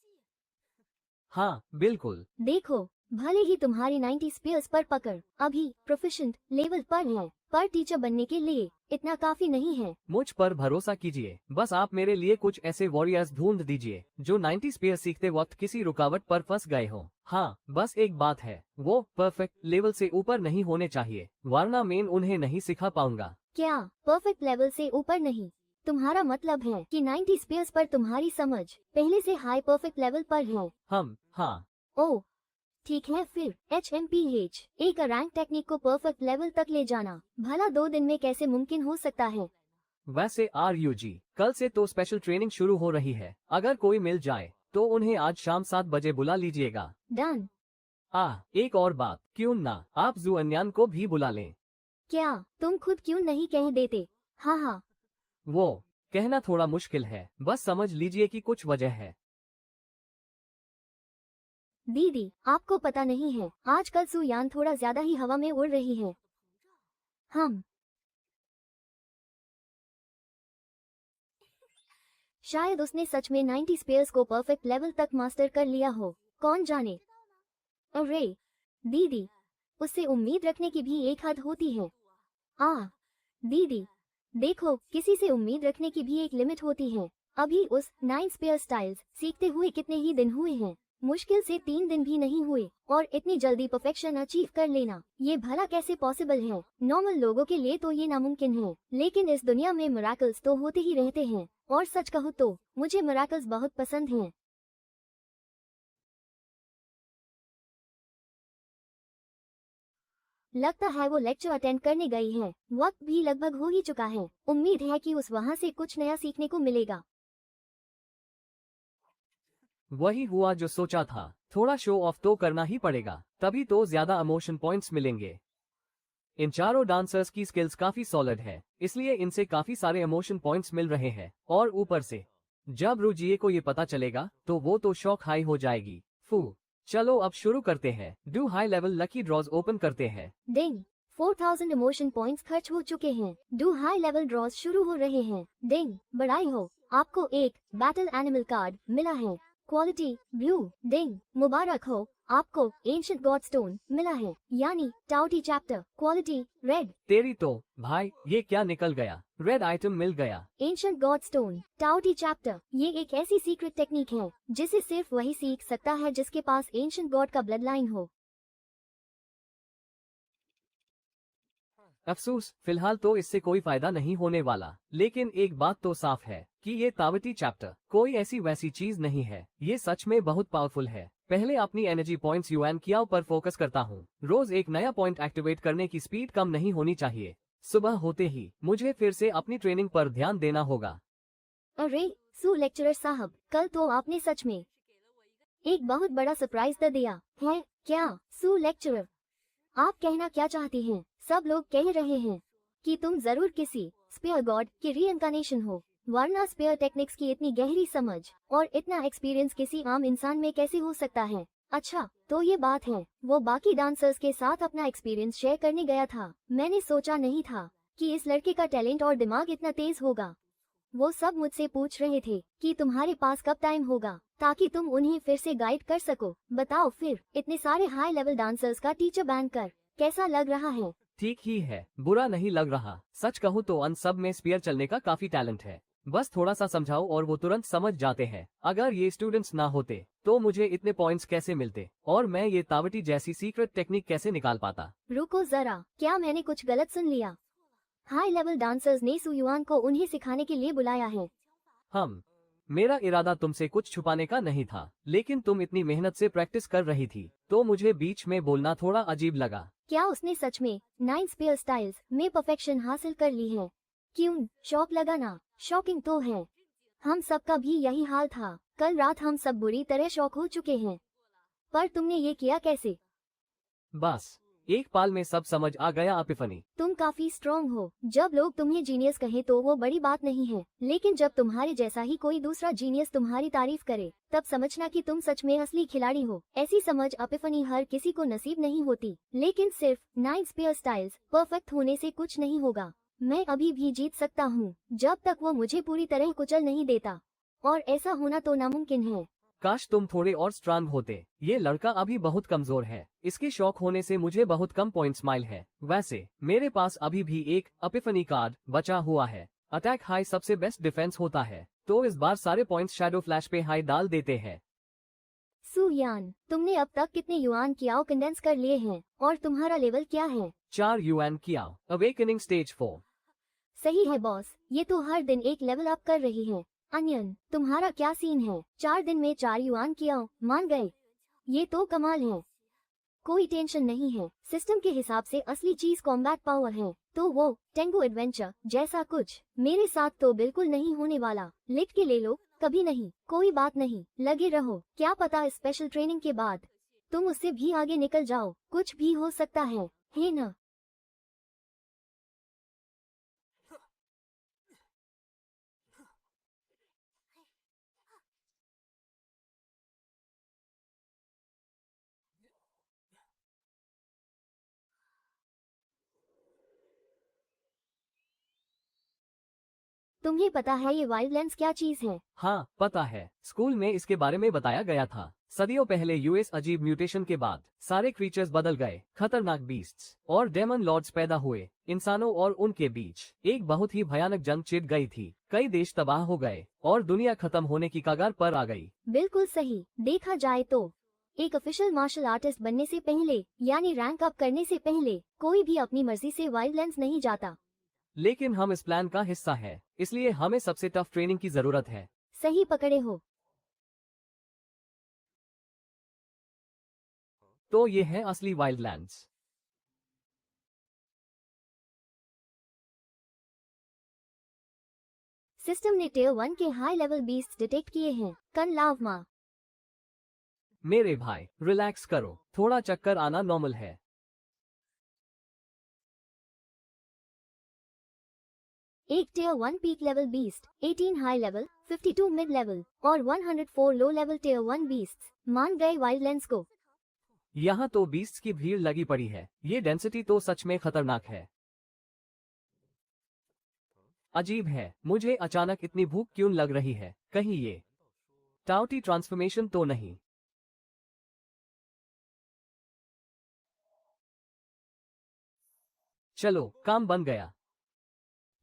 हाँ बिल्कुल। देखो, भले ही तुम्हारी 90 स्पेयर्स पर पकड़ अभी प्रोफिशिएंट लेवल पर है, पर टीचर बनने के लिए इतना काफी नहीं है। मुझ पर भरोसा कीजिए। बस आप मेरे लिए कुछ ऐसे वॉरियर्स ढूंढ दीजिए जो 90 स्पेयर सीखते वक्त किसी रुकावट पर फंस गए हो। हाँ, बस एक बात है, वो परफेक्ट लेवल से ऊपर नहीं होने चाहिए, वरना मैं उन्हें नहीं सिखा पाऊंगा। क्या परफेक्ट लेवल से ऊपर नहीं? तुम्हारा मतलब है कि 90 स्पेयर्स पर तुम्हारी समझ पहले से हाई परफेक्ट लेवल पर है? हाँ। ओह ठीक है, फिर HMPH, एक रैंक टेक्निक को परफेक्ट लेवल तक ले जाना भला 2 दिन में कैसे मुमकिन हो सकता है? वैसे RUG, कल से तो स्पेशल ट्रेनिंग शुरू हो रही है। अगर कोई मिल जाए तो उन्हें आज शाम 7 बजे बुला लीजिएगा। डन। एक और बात, क्यों ना आप जू अन्यान को भी बुला लें? क्या तुम खुद क्यों नहीं कह देते? हाँ। वो कहना थोड़ा मुश्किल है, बस समझ लीजिए कि कुछ वजह है। दीदी, आपको पता नहीं है, आजकल सुयान थोड़ा ज्यादा ही हवा में उड़ रही है। हम शायद उसने सच में 90 स्पेयर्स को परफेक्ट लेवल तक मास्टर कर लिया हो, कौन जाने। अरे दीदी, उससे उम्मीद रखने की भी एक हद होती है। दीदी, देखो, किसी से उम्मीद रखने की भी एक लिमिट होती है। अभी उस 9 स्पेयर स्टाइल्स सीखते हुए कितने ही दिन हुए हैं? मुश्किल से 3 दिन भी नहीं हुए और इतनी जल्दी परफेक्शन अचीव कर लेना, ये भला कैसे पॉसिबल है? नॉर्मल लोगों के लिए तो ये नामुमकिन है, लेकिन इस दुनिया में मिराकल्स तो होते ही रहते हैं। और सच कहूँ तो मुझे मिराकल्स बहुत पसंद हैं। लगता है वो लेक्चर अटेंड करने गई है। वक्त भी लगभग हो ही चुका है। उम्मीद है कि उस वहाँ से कुछ नया सीखने को मिलेगा। वही हुआ जो सोचा था, थोड़ा शो ऑफ तो करना ही पड़ेगा, तभी तो ज्यादा इमोशन पॉइंट्स मिलेंगे। इन चारों डांसर्स की स्किल्स काफी सॉलिड है, इसलिए इनसे काफी सारे इमोशन पॉइंट्स मिल रहे हैं। और ऊपर से जब रुजिए को ये पता चलेगा तो वो तो शॉक हाई हो जाएगी। चलो अब शुरू करते हैं। डू high level lucky draws open करते हैं। डिंग, 4000 इमोशन पॉइंट्स खर्च हो चुके हैं। डू हाई लेवल ड्रॉज शुरू हो रहे हैं। डिंग, बधाई हो, आपको एक बैटल एनिमल कार्ड मिला है, क्वालिटी ब्लू। डिंग, मुबारक हो, आपको एंशिएंट गॉड स्टोन मिला है, यानी टाउटी चैप्टर, क्वालिटी रेड। तेरी तो भाई, ये क्या निकल गया, रेड आइटम मिल गया। एंशिएंट गॉड स्टोन, टाउटी चैप्टर, ये एक ऐसी सीक्रेट टेक्निक है जिसे सिर्फ वही सीख सकता है जिसके पास एंशिएंट गॉड का ब्लड लाइन हो। अफसोस, फिलहाल तो इससे कोई फायदा नहीं होने वाला, लेकिन एक बात तो साफ है कि ये तावती चैप्टर कोई ऐसी वैसी चीज नहीं है, ये सच में बहुत पावरफुल है। पहले अपनी एनर्जी पॉइंट्स युआन कियाओ पर फोकस करता हूँ। रोज एक नया पॉइंट एक्टिवेट करने की स्पीड कम नहीं होनी चाहिए। सुबह होते ही मुझे फिर से अपनी ट्रेनिंग पर ध्यान देना होगा। अरे सू लेक्चरर साहब, कल तो आपने सच में एक बहुत बड़ा सरप्राइज दे दिया है। क्या सू लेक्चरर, आप कहना क्या चाहती हैं? सब लोग कह रहे हैं कि तुम जरूर किसी स्पेयर गॉड की रीइंकार्नेशन हो, वरना स्पेयर टेक्निक्स की इतनी गहरी समझ और इतना एक्सपीरियंस किसी आम इंसान में कैसे हो सकता है? अच्छा, तो ये बात है। वो बाकी डांसर्स के साथ अपना एक्सपीरियंस शेयर करने गया था। मैंने सोचा नहीं था कि इस लड़के का टैलेंट और दिमाग इतना तेज होगा। वो सब मुझसे पूछ रहे थे कि तुम्हारे पास कब टाइम होगा ताकि तुम उन्हें फिर से गाइड कर सको। बताओ फिर, इतने सारे हाई लेवल डांसर्स का टीचर बैन कर कैसा लग रहा है? ठीक ही है, बुरा नहीं लग रहा। सच कहूँ तो अन सब में स्पीयर चलने का काफी टैलेंट है, बस थोड़ा सा समझाओ और वो तुरंत समझ जाते हैं। अगर ये स्टूडेंट्स ना होते तो मुझे इतने पॉइंट्स कैसे मिलते और मैं ये तावटी जैसी सीक्रेट टेक्निक कैसे निकाल पाता? रुको जरा, क्या मैंने कुछ गलत सुन लिया? हाई लेवल डांसर्स ने सू युआन को उन्हें सिखाने के लिए बुलाया है। मेरा इरादा तुमसे कुछ छुपाने का नहीं था, लेकिन तुम इतनी मेहनत से प्रैक्टिस कर रही थी तो मुझे बीच में बोलना थोड़ा अजीब लगा। क्या उसने सच में 9 स्पेयर स्टाइल्स में परफेक्शन हासिल कर ली है? क्यों शौक लगा ना? शॉकिंग तो है, हम सबका भी यही हाल था। कल रात हम सब बुरी तरह शॉक हो चुके हैं। पर तुमने ये किया कैसे? बस एक पाल में सब समझ आ गया एपिफनी। तुम काफी स्ट्रॉन्ग हो। जब लोग तुम्हें जीनियस कहें तो वो बड़ी बात नहीं है, लेकिन जब तुम्हारे जैसा ही कोई दूसरा जीनियस तुम्हारी तारीफ करे तब समझना कि तुम सच में असली खिलाड़ी हो। ऐसी समझ एपिफनी हर किसी को नसीब नहीं होती, लेकिन सिर्फ 9 स्पेयर स्टाइल्स परफेक्ट होने से कुछ नहीं होगा। मैं अभी भी जीत सकता हूँ जब तक वो मुझे पूरी तरह कुचल नहीं देता, और ऐसा होना तो नामुमकिन है। काश तुम थोड़े और स्ट्रांग होते। ये लड़का अभी बहुत कमजोर है, इसके शौक होने से मुझे बहुत कम पॉइंट्स माइल है। वैसे मेरे पास अभी भी एक एपिफनी कार्ड बचा हुआ है। अटैक हाई सबसे बेस्ट डिफेंस होता है, तो इस बार सारे पॉइंट्स शैडो फ्लैश पे हाई डाल देते हैं। सू यान, तुमने अब तक कितने युआन कियाओ कंडेंस कर लिए हैं और तुम्हारा लेवल क्या है? 4 युआन कियाओ, अवेकनिंग स्टेज 4। सही है बॉस, ये तो हर दिन एक लेवल अप कर रही है। अनियन, तुम्हारा क्या सीन है? 4 दिन में 4 युआन कियाओ मान गए, ये तो कमाल है। कोई टेंशन नहीं है, सिस्टम के हिसाब से असली चीज कॉम्बैट पावर है, तो वो टेंगो एडवेंचर जैसा कुछ मेरे साथ तो बिल्कुल नहीं होने वाला। लिख के ले लो, कभी नहीं। कोई बात नहीं, लगे रहो, क्या पता स्पेशल ट्रेनिंग के बाद तुम उससे भी आगे निकल जाओ। कुछ भी हो सकता है ना? तुम्हें पता है ये वाइल्डलैंड्स क्या चीज है? हाँ पता है, स्कूल में इसके बारे में बताया गया था। सदियों पहले यूएस अजीब म्यूटेशन के बाद सारे क्रीचर्स बदल गए, खतरनाक बीस्ट्स और डेमन लॉर्ड्स पैदा हुए। इंसानों और उनके बीच एक बहुत ही भयानक जंग छिड़ गई थी। कई देश तबाह हो गए और दुनिया खत्म होने की कगार पर आ गई। बिल्कुल सही। देखा जाए तो एक ऑफिशियल मार्शल आर्टिस्ट बनने से पहले यानी रैंक अप करने से पहले कोई भी अपनी मर्जी से वाइल्डलैंड्स नहीं जाता। लेकिन हम इस प्लान का हिस्सा है, इसलिए हमें सबसे टफ ट्रेनिंग की जरूरत है। सही पकड़े हो। तो ये है असली वाइल्डलैंड्स। सिस्टम ने टियर 1 के हाई लेवल बीस्ट डिटेक्ट किए हैं। कन लावमा। मेरे भाई रिलैक्स करो, थोड़ा चक्कर आना नॉर्मल है। एक tier 1 peak level beast, 18 high level, 52 mid level और 104 लो लेवल टियर 1 बीस्ट मान गए वाइल्डलैंड्स को। यहाँ तो बीस्ट्स की भीड़ लगी पड़ी है। ये डेंसिटी तो सच में खतरनाक है। अजीब है, मुझे अचानक इतनी भूख क्यों लग रही है? कहीं ये टाउटी ट्रांसफॉर्मेशन तो नहीं? चलो काम बन गया।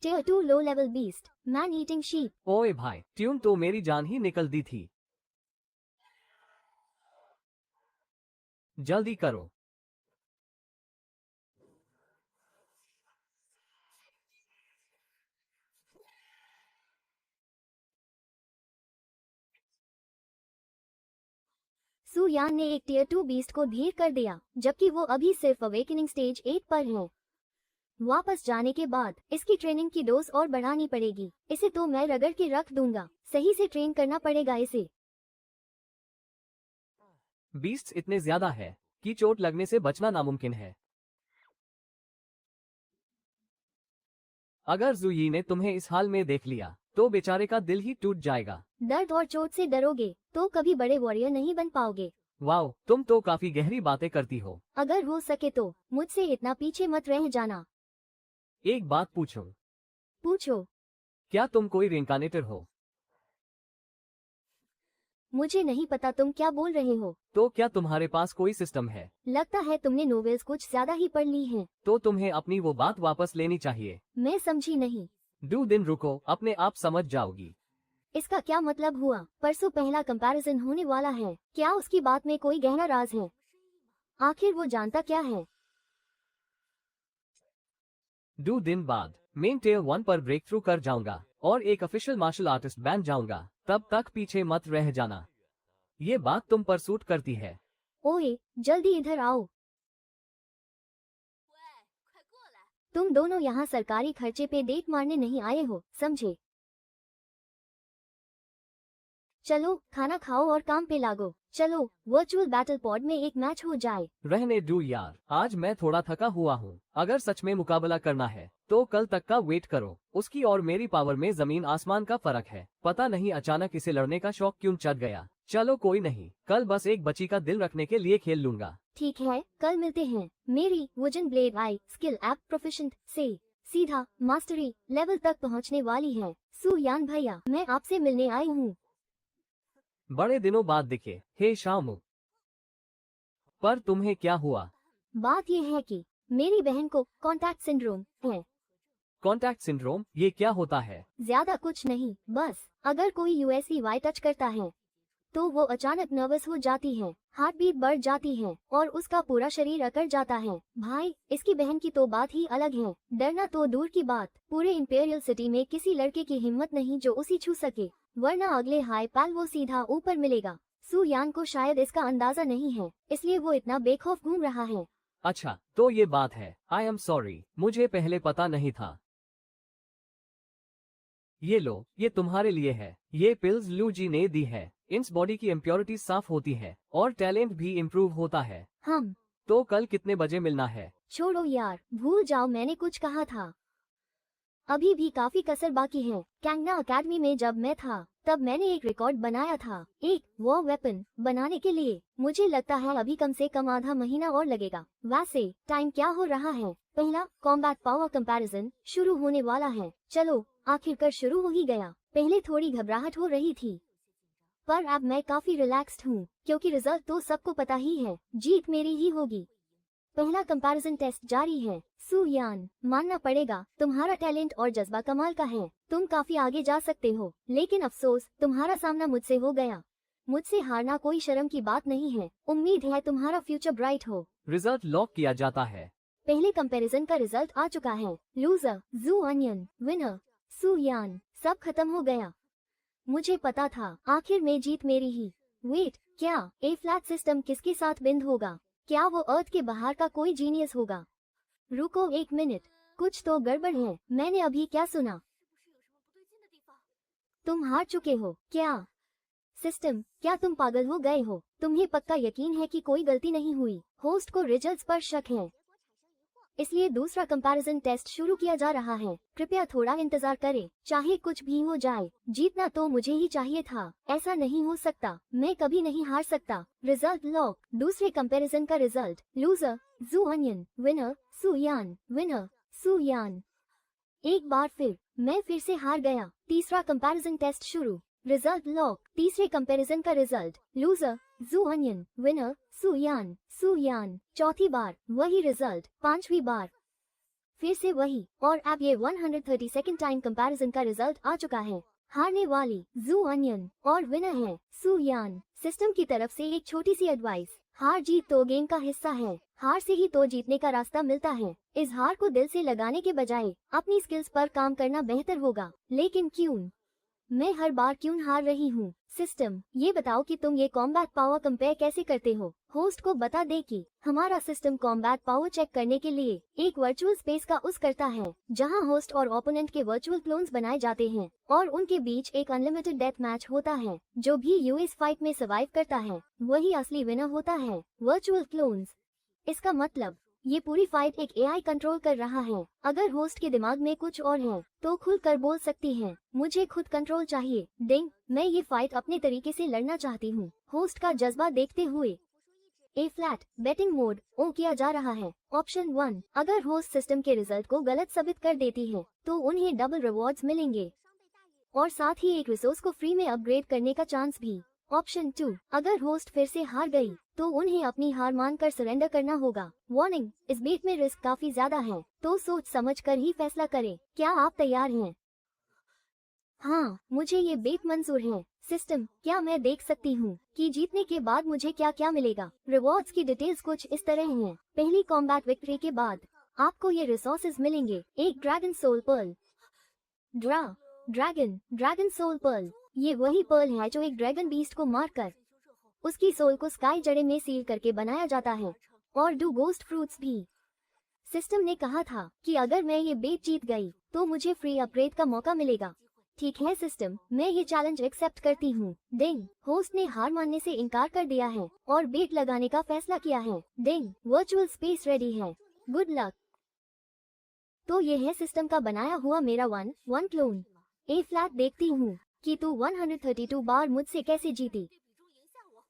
Tier 2 low level beast, man eating sheep. ओए भाई, ट्यून तो मेरी जान ही निकल दी थी। जल्दी करो। सू यान ने एक टियर 2 बीस्ट को धीर कर दिया, जबकि वो अभी सिर्फ अवेकनिंग स्टेज 8 पर है। वापस जाने के बाद इसकी ट्रेनिंग की डोज और बढ़ानी पड़ेगी। इसे तो मैं रगड़ के रख दूंगा। सही से ट्रेन करना पड़ेगा इसे। बीस्ट्स इतने ज्यादा है कि चोट लगने से बचना नामुमकिन है। अगर जुई ने तुम्हें इस हाल में देख लिया तो बेचारे का दिल ही टूट जाएगा। दर्द और चोट से डरोगे तो कभी बड़े वॉरियर नहीं बन पाओगे। वाओ, तुम तो काफी गहरी बातें करती हो। अगर हो सके तो मुझसे इतना पीछे मत रह जाना। एक बात पूछूं? पूछो। क्या तुम कोई रिइंकार्नेटर हो? मुझे नहीं पता तुम क्या बोल रहे हो। तो क्या तुम्हारे पास कोई सिस्टम है? लगता है तुमने नोवेल्स कुछ ज्यादा ही पढ़ ली हैं। तो तुम्हें अपनी वो बात वापस लेनी चाहिए। मैं समझी नहीं। 2 दिन रुको, अपने आप समझ जाओगी। इसका क्या मतलब हुआ? परसों पहला कंपैरिजन होने वाला है। क्या उसकी बात में कोई गहरा राज है? आखिर वो जानता क्या है? 2 दिन बाद मेन टियर 1 पर ब्रेक थ्रू कर जाऊंगा और एक ऑफिशियल मार्शल आर्टिस्ट बन जाऊंगा। तब तक पीछे मत रह जाना। ये बात तुम पर सूट करती है। ओए, जल्दी इधर आओ। 喂，快过来！ तुम दोनों यहाँ सरकारी खर्चे पे डेट मारने नहीं आए हो, समझे? चलो खाना खाओ और काम पे लागो। चलो वर्चुअल बैटल पॉड में एक मैच हो जाए। रहने दो यार, आज मैं थोड़ा थका हुआ हूँ। अगर सच में मुकाबला करना है तो कल तक का वेट करो। उसकी और मेरी पावर में जमीन आसमान का फर्क है। पता नहीं अचानक इसे लड़ने का शौक क्यों चढ़ गया। चलो कोई नहीं, कल बस एक बच्ची का दिल रखने के लिए खेल लूंगा। ठीक है, कल मिलते हैं। मेरी वुजन ब्लेड आई स्किल ऐप प्रोफिशिएंट से सीधा मास्टरी लेवल तक पहुंचने वाली है। सू यान भैया, मैं आपसे मिलने आई हूँ। बड़े दिनों बाद दिखे। हे शामू, पर तुम्हें क्या हुआ? बात ये है कि मेरी बहन को कॉन्टैक्ट सिंड्रोम है। कॉन्टैक्ट सिंड्रोम, ये क्या होता है? ज्यादा कुछ नहीं, बस अगर कोई यूएसईवाई टच करता है तो वो अचानक नर्वस हो जाती है, हार्ट बीट बढ़ जाती है और उसका पूरा शरीर अकड़ जाता है। भाई, इसकी बहन की तो बात ही अलग है। डरना तो दूर की बात, पूरे इंपेरियल सिटी में किसी लड़के की हिम्मत नहीं जो उसे छू सके, वरना अगले हाई पैल वो सीधा ऊपर मिलेगा। सू यान को शायद इसका अंदाजा नहीं है, इसलिए वो इतना बेखौफ घूम रहा है। अच्छा, तो ये बात है। आई एम सॉरी, मुझे पहले पता नहीं था। ये लो, ये तुम्हारे लिए है। ये पिल्स लू जी ने दी है। इनसे बॉडी की इम्प्योरिटीज साफ होती है और टैलेंट भी इम्प्रूव होता है। हम तो कल कितने बजे मिलना है? छोड़ो यार, भूल जाओ मैंने कुछ कहा था। अभी भी काफी कसर बाकी है। कैंगना अकेडमी में जब मैं था तब मैंने एक रिकॉर्ड बनाया था एक वॉर वेपन बनाने के लिए। मुझे लगता है अभी कम से कम आधा महीना और लगेगा। वैसे टाइम क्या हो रहा है? पहला कॉम्बैट पावर कंपैरिजन शुरू होने वाला है। चलो आखिरकार शुरू हो ही गया। पहले थोड़ी घबराहट हो रही थी, पर अब मैं काफी रिलैक्स्ड हूँ क्योंकि रिजल्ट तो सबको पता ही है, जीत मेरी ही होगी। पहला कंपैरिजन टेस्ट जारी है। सू यान, मानना पड़ेगा तुम्हारा टैलेंट और जज्बा कमाल का है। तुम काफी आगे जा सकते हो, लेकिन अफसोस तुम्हारा सामना मुझसे हो गया। मुझसे हारना कोई शर्म की बात नहीं है। उम्मीद है तुम्हारा फ्यूचर ब्राइट हो। रिजल्ट लॉक किया जाता है। पहले कंपैरिजन का रिजल्ट आ चुका है। लूजर जू अनियन, विनर सू यान। सब खत्म हो गया। मुझे पता था आखिर में जीत मेरी ही। वेट, क्या ए फ्लैट सिस्टम किसके साथ बिंद होगा? क्या वो अर्थ के बाहर का कोई जीनियस होगा? रुको एक मिनट, कुछ तो गड़बड़ है। मैंने अभी क्या सुना? 是不是有什么不对劲的地方？ तुम हार चुके हो क्या? सिस्टम, क्या तुम पागल हो गए हो? तुम्हें पक्का यकीन है कि कोई गलती नहीं हुई? होस्ट को रिजल्ट्स पर शक है, इसलिए दूसरा कंपैरिजन टेस्ट शुरू किया जा रहा है। कृपया थोड़ा इंतजार करें, चाहे कुछ भी हो जाए। जीतना तो मुझे ही चाहिए था। ऐसा नहीं हो सकता, मैं कभी नहीं हार सकता। Result lock. दूसरे कंपैरिजन का रिजल्ट। लूजर जू अनियन, विनर सू यान, विनर सू यान। एक बार फिर मैं फिर से हार गया। तीसरा कंपैरिजन टेस्ट शुरू। Result lock. तीसरे कंपैरिजन का रिजल्ट। लूजर जू अनियन, विनर सू यान, सू यान। चौथी बार वही रिजल्ट। पांचवी बार फिर से वही। और अब ये 132nd टाइम कंपैरिजन का रिजल्ट आ चुका है। हारने वाली जू अनियन और विनर है सू यान। सिस्टम की तरफ से एक छोटी सी एडवाइस, हार जीत तो गेम का हिस्सा है। हार से ही तो जीतने का रास्ता मिलता है। इस हार को दिल से लगाने के बजाय अपनी स्किल्स पर काम करना बेहतर होगा। लेकिन क्यों? मैं हर बार क्यों हार रही हूँ? सिस्टम, ये बताओ कि तुम ये कॉम्बैट पावर कंपेयर कैसे करते हो? होस्ट को बता दे कि हमारा सिस्टम कॉम्बैट पावर चेक करने के लिए एक वर्चुअल स्पेस का यूज करता है, जहां होस्ट और ओपोनेंट के वर्चुअल क्लोन्स बनाए जाते हैं और उनके बीच एक अनलिमिटेड डेथ मैच होता है। जो भी यूएस फाइट में सर्वाइव करता है वही असली विनर होता है। वर्चुअल क्लोन्स, इसका मतलब ये पूरी फाइट एक एआई कंट्रोल कर रहा है। अगर होस्ट के दिमाग में कुछ और है तो खुल कर बोल सकती है, मुझे खुद कंट्रोल चाहिए। डिंग, मैं ये फाइट अपने तरीके से लड़ना चाहती हूँ। होस्ट का जज्बा देखते हुए ए फ्लैट बेटिंग मोड ऑन किया जा रहा है। ऑप्शन 1, अगर होस्ट सिस्टम के रिजल्ट को गलत साबित कर देती है तो उन्हें डबल रिवॉर्ड्स मिलेंगे और साथ ही एक रिसोर्स को फ्री में अपग्रेड करने का चांस भी। ऑप्शन 2, अगर होस्ट फिर से हार गई तो उन्हें अपनी हार मानकर सरेंडर करना होगा। वार्निंग, इस बेट में रिस्क काफी ज्यादा है, तो सोच समझ कर ही फैसला करें। क्या आप तैयार हैं? हाँ, मुझे ये बेट मंजूर है। सिस्टम, क्या मैं देख सकती हूँ कि जीतने के बाद मुझे क्या क्या मिलेगा? रिवॉर्ड्स की डिटेल्स कुछ इस तरह हैं। पहली कॉम्बैट विक्ट्री के बाद आपको ये रिसोर्सेज मिलेंगे। एक dragon soul pearl. Dragon soul pearl, ये वही पर्ल है जो एक ड्रैगन बीस्ट को मारकर उसकी सोल को स्काई जड़े में सील करके बनाया जाता है। और डू गोस्ट फ्रूट्स भी। सिस्टम ने कहा था कि अगर मैं ये बेट जीत गई तो मुझे फ्री अपग्रेड का मौका मिलेगा। ठीक है सिस्टम, मैं ये चैलेंज एक्सेप्ट करती हूँ। डिंग, होस्ट ने हार मानने से इनकार कर दिया है और बेट लगाने का फैसला किया है। डिंग, वर्चुअल स्पेस रेडी है। Good luck. तो ये है सिस्टम का बनाया हुआ मेरा 1-1 क्लोन। ए फ्लैट, देखती हूँ कि तू 132 बार मुझसे कैसे जीती। 比中赢下我。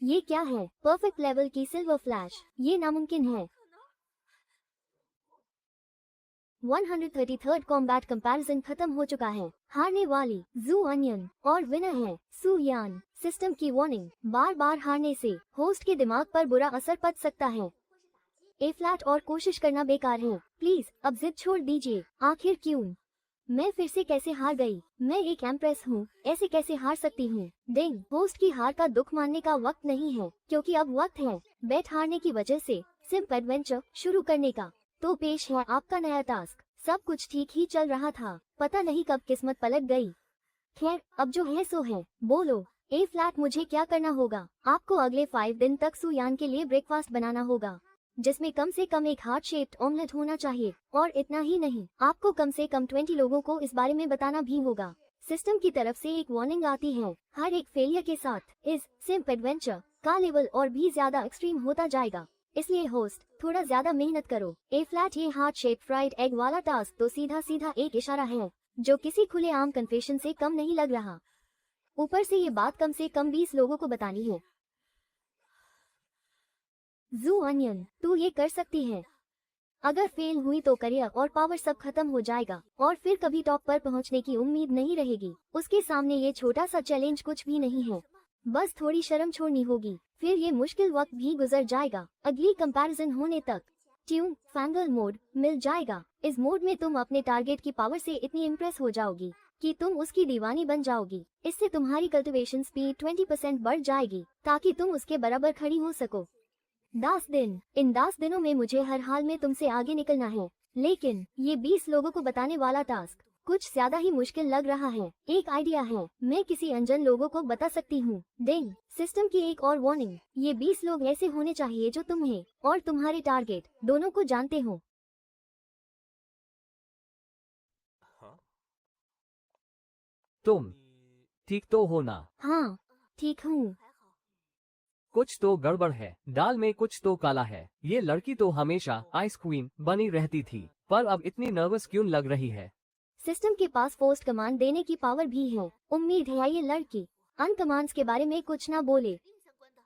ये क्या है? परफेक्ट लेवल की सिल्वर फ्लैश। ये नामुमकिन है। 133rd कॉम्बैट कंपैरिजन खत्म हो चुका है। हारने वाली जू अनियन और विनर है सू यान। सिस्टम की वार्निंग, बार बार हारने से होस्ट के दिमाग पर बुरा असर पड़ सकता है। ए फ्लैट, और कोशिश करना बेकार है। प्लीज अब जिद छोड़ दीजिए। आखिर क्यों? मैं फिर से कैसे हार गई? मैं एक एम्प्रेस हूँ, ऐसे कैसे हार सकती हूँ? डिंग, होस्ट की हार का दुख मानने का वक्त नहीं है, क्योंकि अब वक्त है बेट हारने की वजह से सिम्प एडवेंचर शुरू करने का। तो पेश है आपका नया टास्क। सब कुछ ठीक ही चल रहा था, पता नहीं कब किस्मत पलट गई। खैर, अब जो है सो है। बोलो ए फ्लैट, मुझे क्या करना होगा? आपको अगले 5 दिन तक सू यान के लिए ब्रेकफास्ट बनाना होगा, जिसमें कम से कम एक हार्ट शेप्ड ऑमलेट होना चाहिए। और इतना ही नहीं, आपको कम से कम 20 लोगों को इस बारे में बताना भी होगा। सिस्टम की तरफ से एक वार्निंग आती है, हर एक फेलियर के साथ इस सिम्प एडवेंचर का लेवल और भी ज्यादा एक्सट्रीम होता जाएगा। इसलिए होस्ट थोड़ा ज्यादा मेहनत करो। ए फ्लैट ये हार्ट शेप फ्राइड एग वाला टास्क तो सीधा सीधा एक इशारा है जो किसी खुले आम कन्फेशन से कम नहीं लग रहा। ऊपर से ये बात कम से कम 20 लोगों को बतानी है। जू अनियन, तू ये कर सकती है। अगर फेल हुई तो करियर और पावर सब खत्म हो जाएगा और फिर कभी टॉप पर पहुंचने की उम्मीद नहीं रहेगी। उसके सामने ये छोटा सा चैलेंज कुछ भी नहीं है, बस थोड़ी शर्म छोड़नी होगी, फिर ये मुश्किल वक्त भी गुजर जाएगा। अगली कंपैरिजन होने तक ट्यून फैंगल मोड मिल जाएगा। इस मोड में तुम अपने टारगेट की पावर से इतनी इम्प्रेस हो जाओगी कि तुम उसकी दीवानी बन जाओगी। इससे तुम्हारी कल्टीवेशन स्पीड 20% बढ़ जाएगी ताकि तुम उसके बराबर खड़ी हो सको। 10 दिन, इन 10 दिनों में मुझे हर हाल में तुमसे आगे निकलना है, लेकिन ये 20 लोगों को बताने वाला टास्क कुछ ज्यादा ही मुश्किल लग रहा है। एक आइडिया है, मैं किसी अनजान लोगों को बता सकती हूँ। डिंग, सिस्टम की एक और वार्निंग, ये 20 लोग ऐसे होने चाहिए जो तुम्हें और तुम्हारे टारगेट दोनों को जानते हो। हाँ, तुम ठीक तो हो ना? हाँ ठीक हूँ। कुछ तो गड़बड़ है, दाल में कुछ तो काला है। ये लड़की तो हमेशा आइस क्वीन बनी रहती थी, पर अब इतनी नर्वस क्यों लग रही है? सिस्टम के पास पोस्ट कमांड देने की पावर भी है। उम्मीद है ये लड़की अन कमांड्स के बारे में कुछ ना बोले। 并相关的。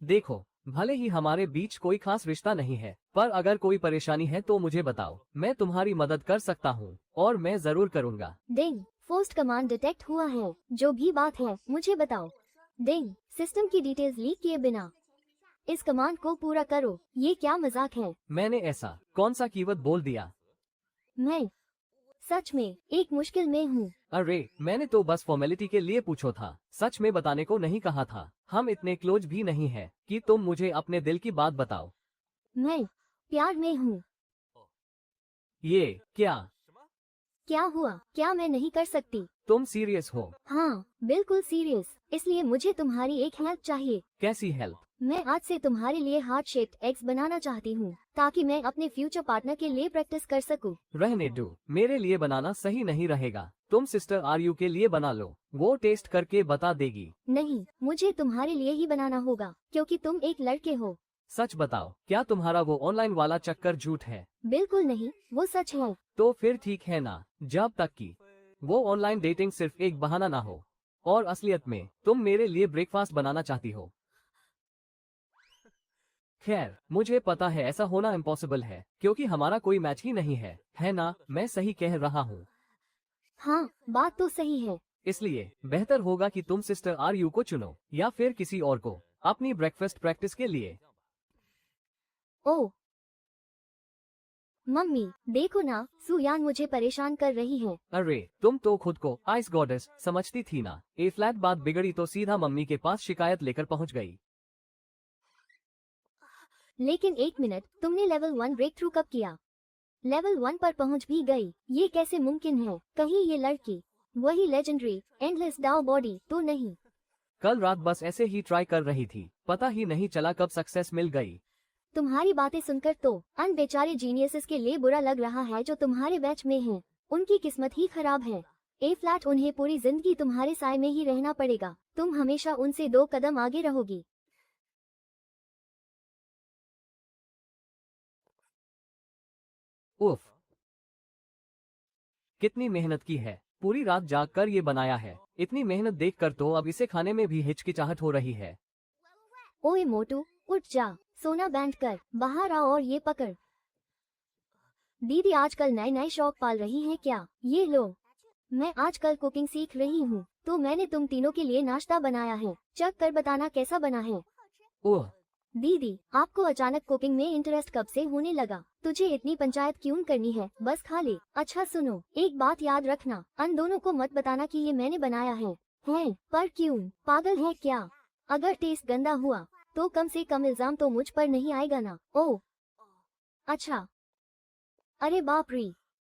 देखो, भले ही हमारे बीच कोई खास रिश्ता नहीं है, पर अगर कोई परेशानी है तो मुझे बताओ, मैं तुम्हारी मदद कर सकता हूँ और मैं जरूर करूँगा। डिंग, पोस्ट कमांड डिटेक्ट हुआ है, जो भी बात है मुझे बताओ। डिंग, सिस्टम की डिटेल्स लीक किए बिना इस कमांड को पूरा करो। ये क्या मजाक है? मैंने ऐसा कौन सा कीवर्ड बोल दिया? मैं सच में एक मुश्किल में हूँ। अरे, मैंने तो बस फॉर्मेलिटी के लिए पूछो था, सच में बताने को नहीं कहा था। हम इतने क्लोज भी नहीं है कि तुम मुझे अपने दिल की बात बताओ। मैं प्यार में हूँ। ये क्या? 什么？ क्या हुआ? क्या मैं नहीं कर सकती? तुम सीरियस हो? हाँ बिल्कुल सीरियस। इसलिए मुझे तुम्हारी एक हेल्प चाहिए। कैसी हेल्प? मैं आज से तुम्हारे लिए हार्ट शेप्ड एग्स बनाना चाहती हूँ ताकि मैं अपने फ्यूचर पार्टनर के लिए प्रैक्टिस कर सकूँ। रहने दो, मेरे लिए बनाना सही नहीं रहेगा। तुम सिस्टर आरयू के लिए बना लो, वो टेस्ट करके बता देगी। नहीं, मुझे तुम्हारे लिए ही बनाना होगा क्योंकि तुम एक लड़के हो। सच बताओ, क्या तुम्हारा वो ऑनलाइन वाला चक्कर झूठ है? बिल्कुल नहीं, वो सच है। तो फिर ठीक है ना, जब तक कि वो ऑनलाइन डेटिंग सिर्फ एक बहाना ना हो और असलियत में तुम मेरे लिए ब्रेकफास्ट बनाना चाहती हो। खैर, मुझे पता है ऐसा होना इम्पॉसिबल है क्योंकि हमारा कोई मैच ही नहीं है ना? मैं सही कह रहा हूँ। हाँ, बात तो सही है। इसलिए बेहतर होगा कि तुम सिस्टर आरयू को चुनो या फिर किसी और को अपनी ब्रेकफास्ट प्रैक्टिस के लिए। ओह मम्मी, देखो ना, सुयान मुझे परेशान कर रही है। अरे, तुम तो खुद को आइस गॉडेस समझती थी ना? ए फ्लैट बात बिगड़ी तो सीधा मम्मी के पास शिकायत लेकर पहुँच गई। लेकिन एक मिनट, तुमने लेवल 1 ब्रेक थ्रू कब किया? लेवल 1 पर पहुंच भी गई, ये कैसे मुमकिन है? कहीं ये लड़की वही लेजेंडरी एंडलेस डाउ बॉडी तो नहीं? कल रात बस ऐसे ही ट्राई कर रही थी, पता ही नहीं चला कब सक्सेस मिल गई। तुम्हारी बातें सुनकर तो अन बेचारे जीनियसेस के लिए बुरा लग रहा है जो तुम्हारे बैच में हैं। उनकी किस्मत ही खराब है। ए फ्लैट, उन्हें पूरी जिंदगी तुम्हारे साय में ही रहना पड़ेगा। तुम हमेशा उनसे 2 कदम आगे रहोगी। उफ, कितनी मेहनत की है, पूरी रात जाग कर ये बनाया है। इतनी मेहनत देखकर तो अब इसे खाने में भी हिचकिचाहट हो रही है। ओए मोटू, उठ जा, सोना बैंड कर, बाहर आओ और ये पकड़। दीदी आजकल नए नए शौक पाल रही हैं क्या? ये लो, मैं आजकल कुकिंग सीख रही हूँ, तो मैंने तुम तीनों के लिए नाश्ता बनाया है। चख कर बताना कैसा बना है। ओह, दीदी, आपको अचानक कुकिंग में इंटरेस्ट कब से होने लगा? तुझे इतनी पंचायत क्यों करनी है? बस खा ले। अच्छा सुनो, एक बात याद रखना, अन दोनों को मत बताना कि ये मैंने बनाया है। पर क्यों? पागल है क्या? अगर टेस्ट गंदा हुआ तो कम से कम इल्जाम तो मुझ पर नहीं आएगा ना? ओह अच्छा, अरे बाप रे।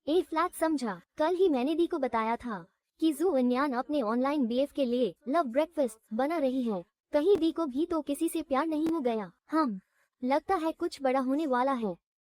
ए फ्लैट समझा, कल ही मैंने दी को बताया था कि जू अन्यान अपने ऑनलाइन बीएफ के लिए लव ब्रेकफास्ट बना रही है। कहीं दी को भी तो किसी से प्यार नहीं हो गया? लगता है कुछ बड़ा होने वाला है।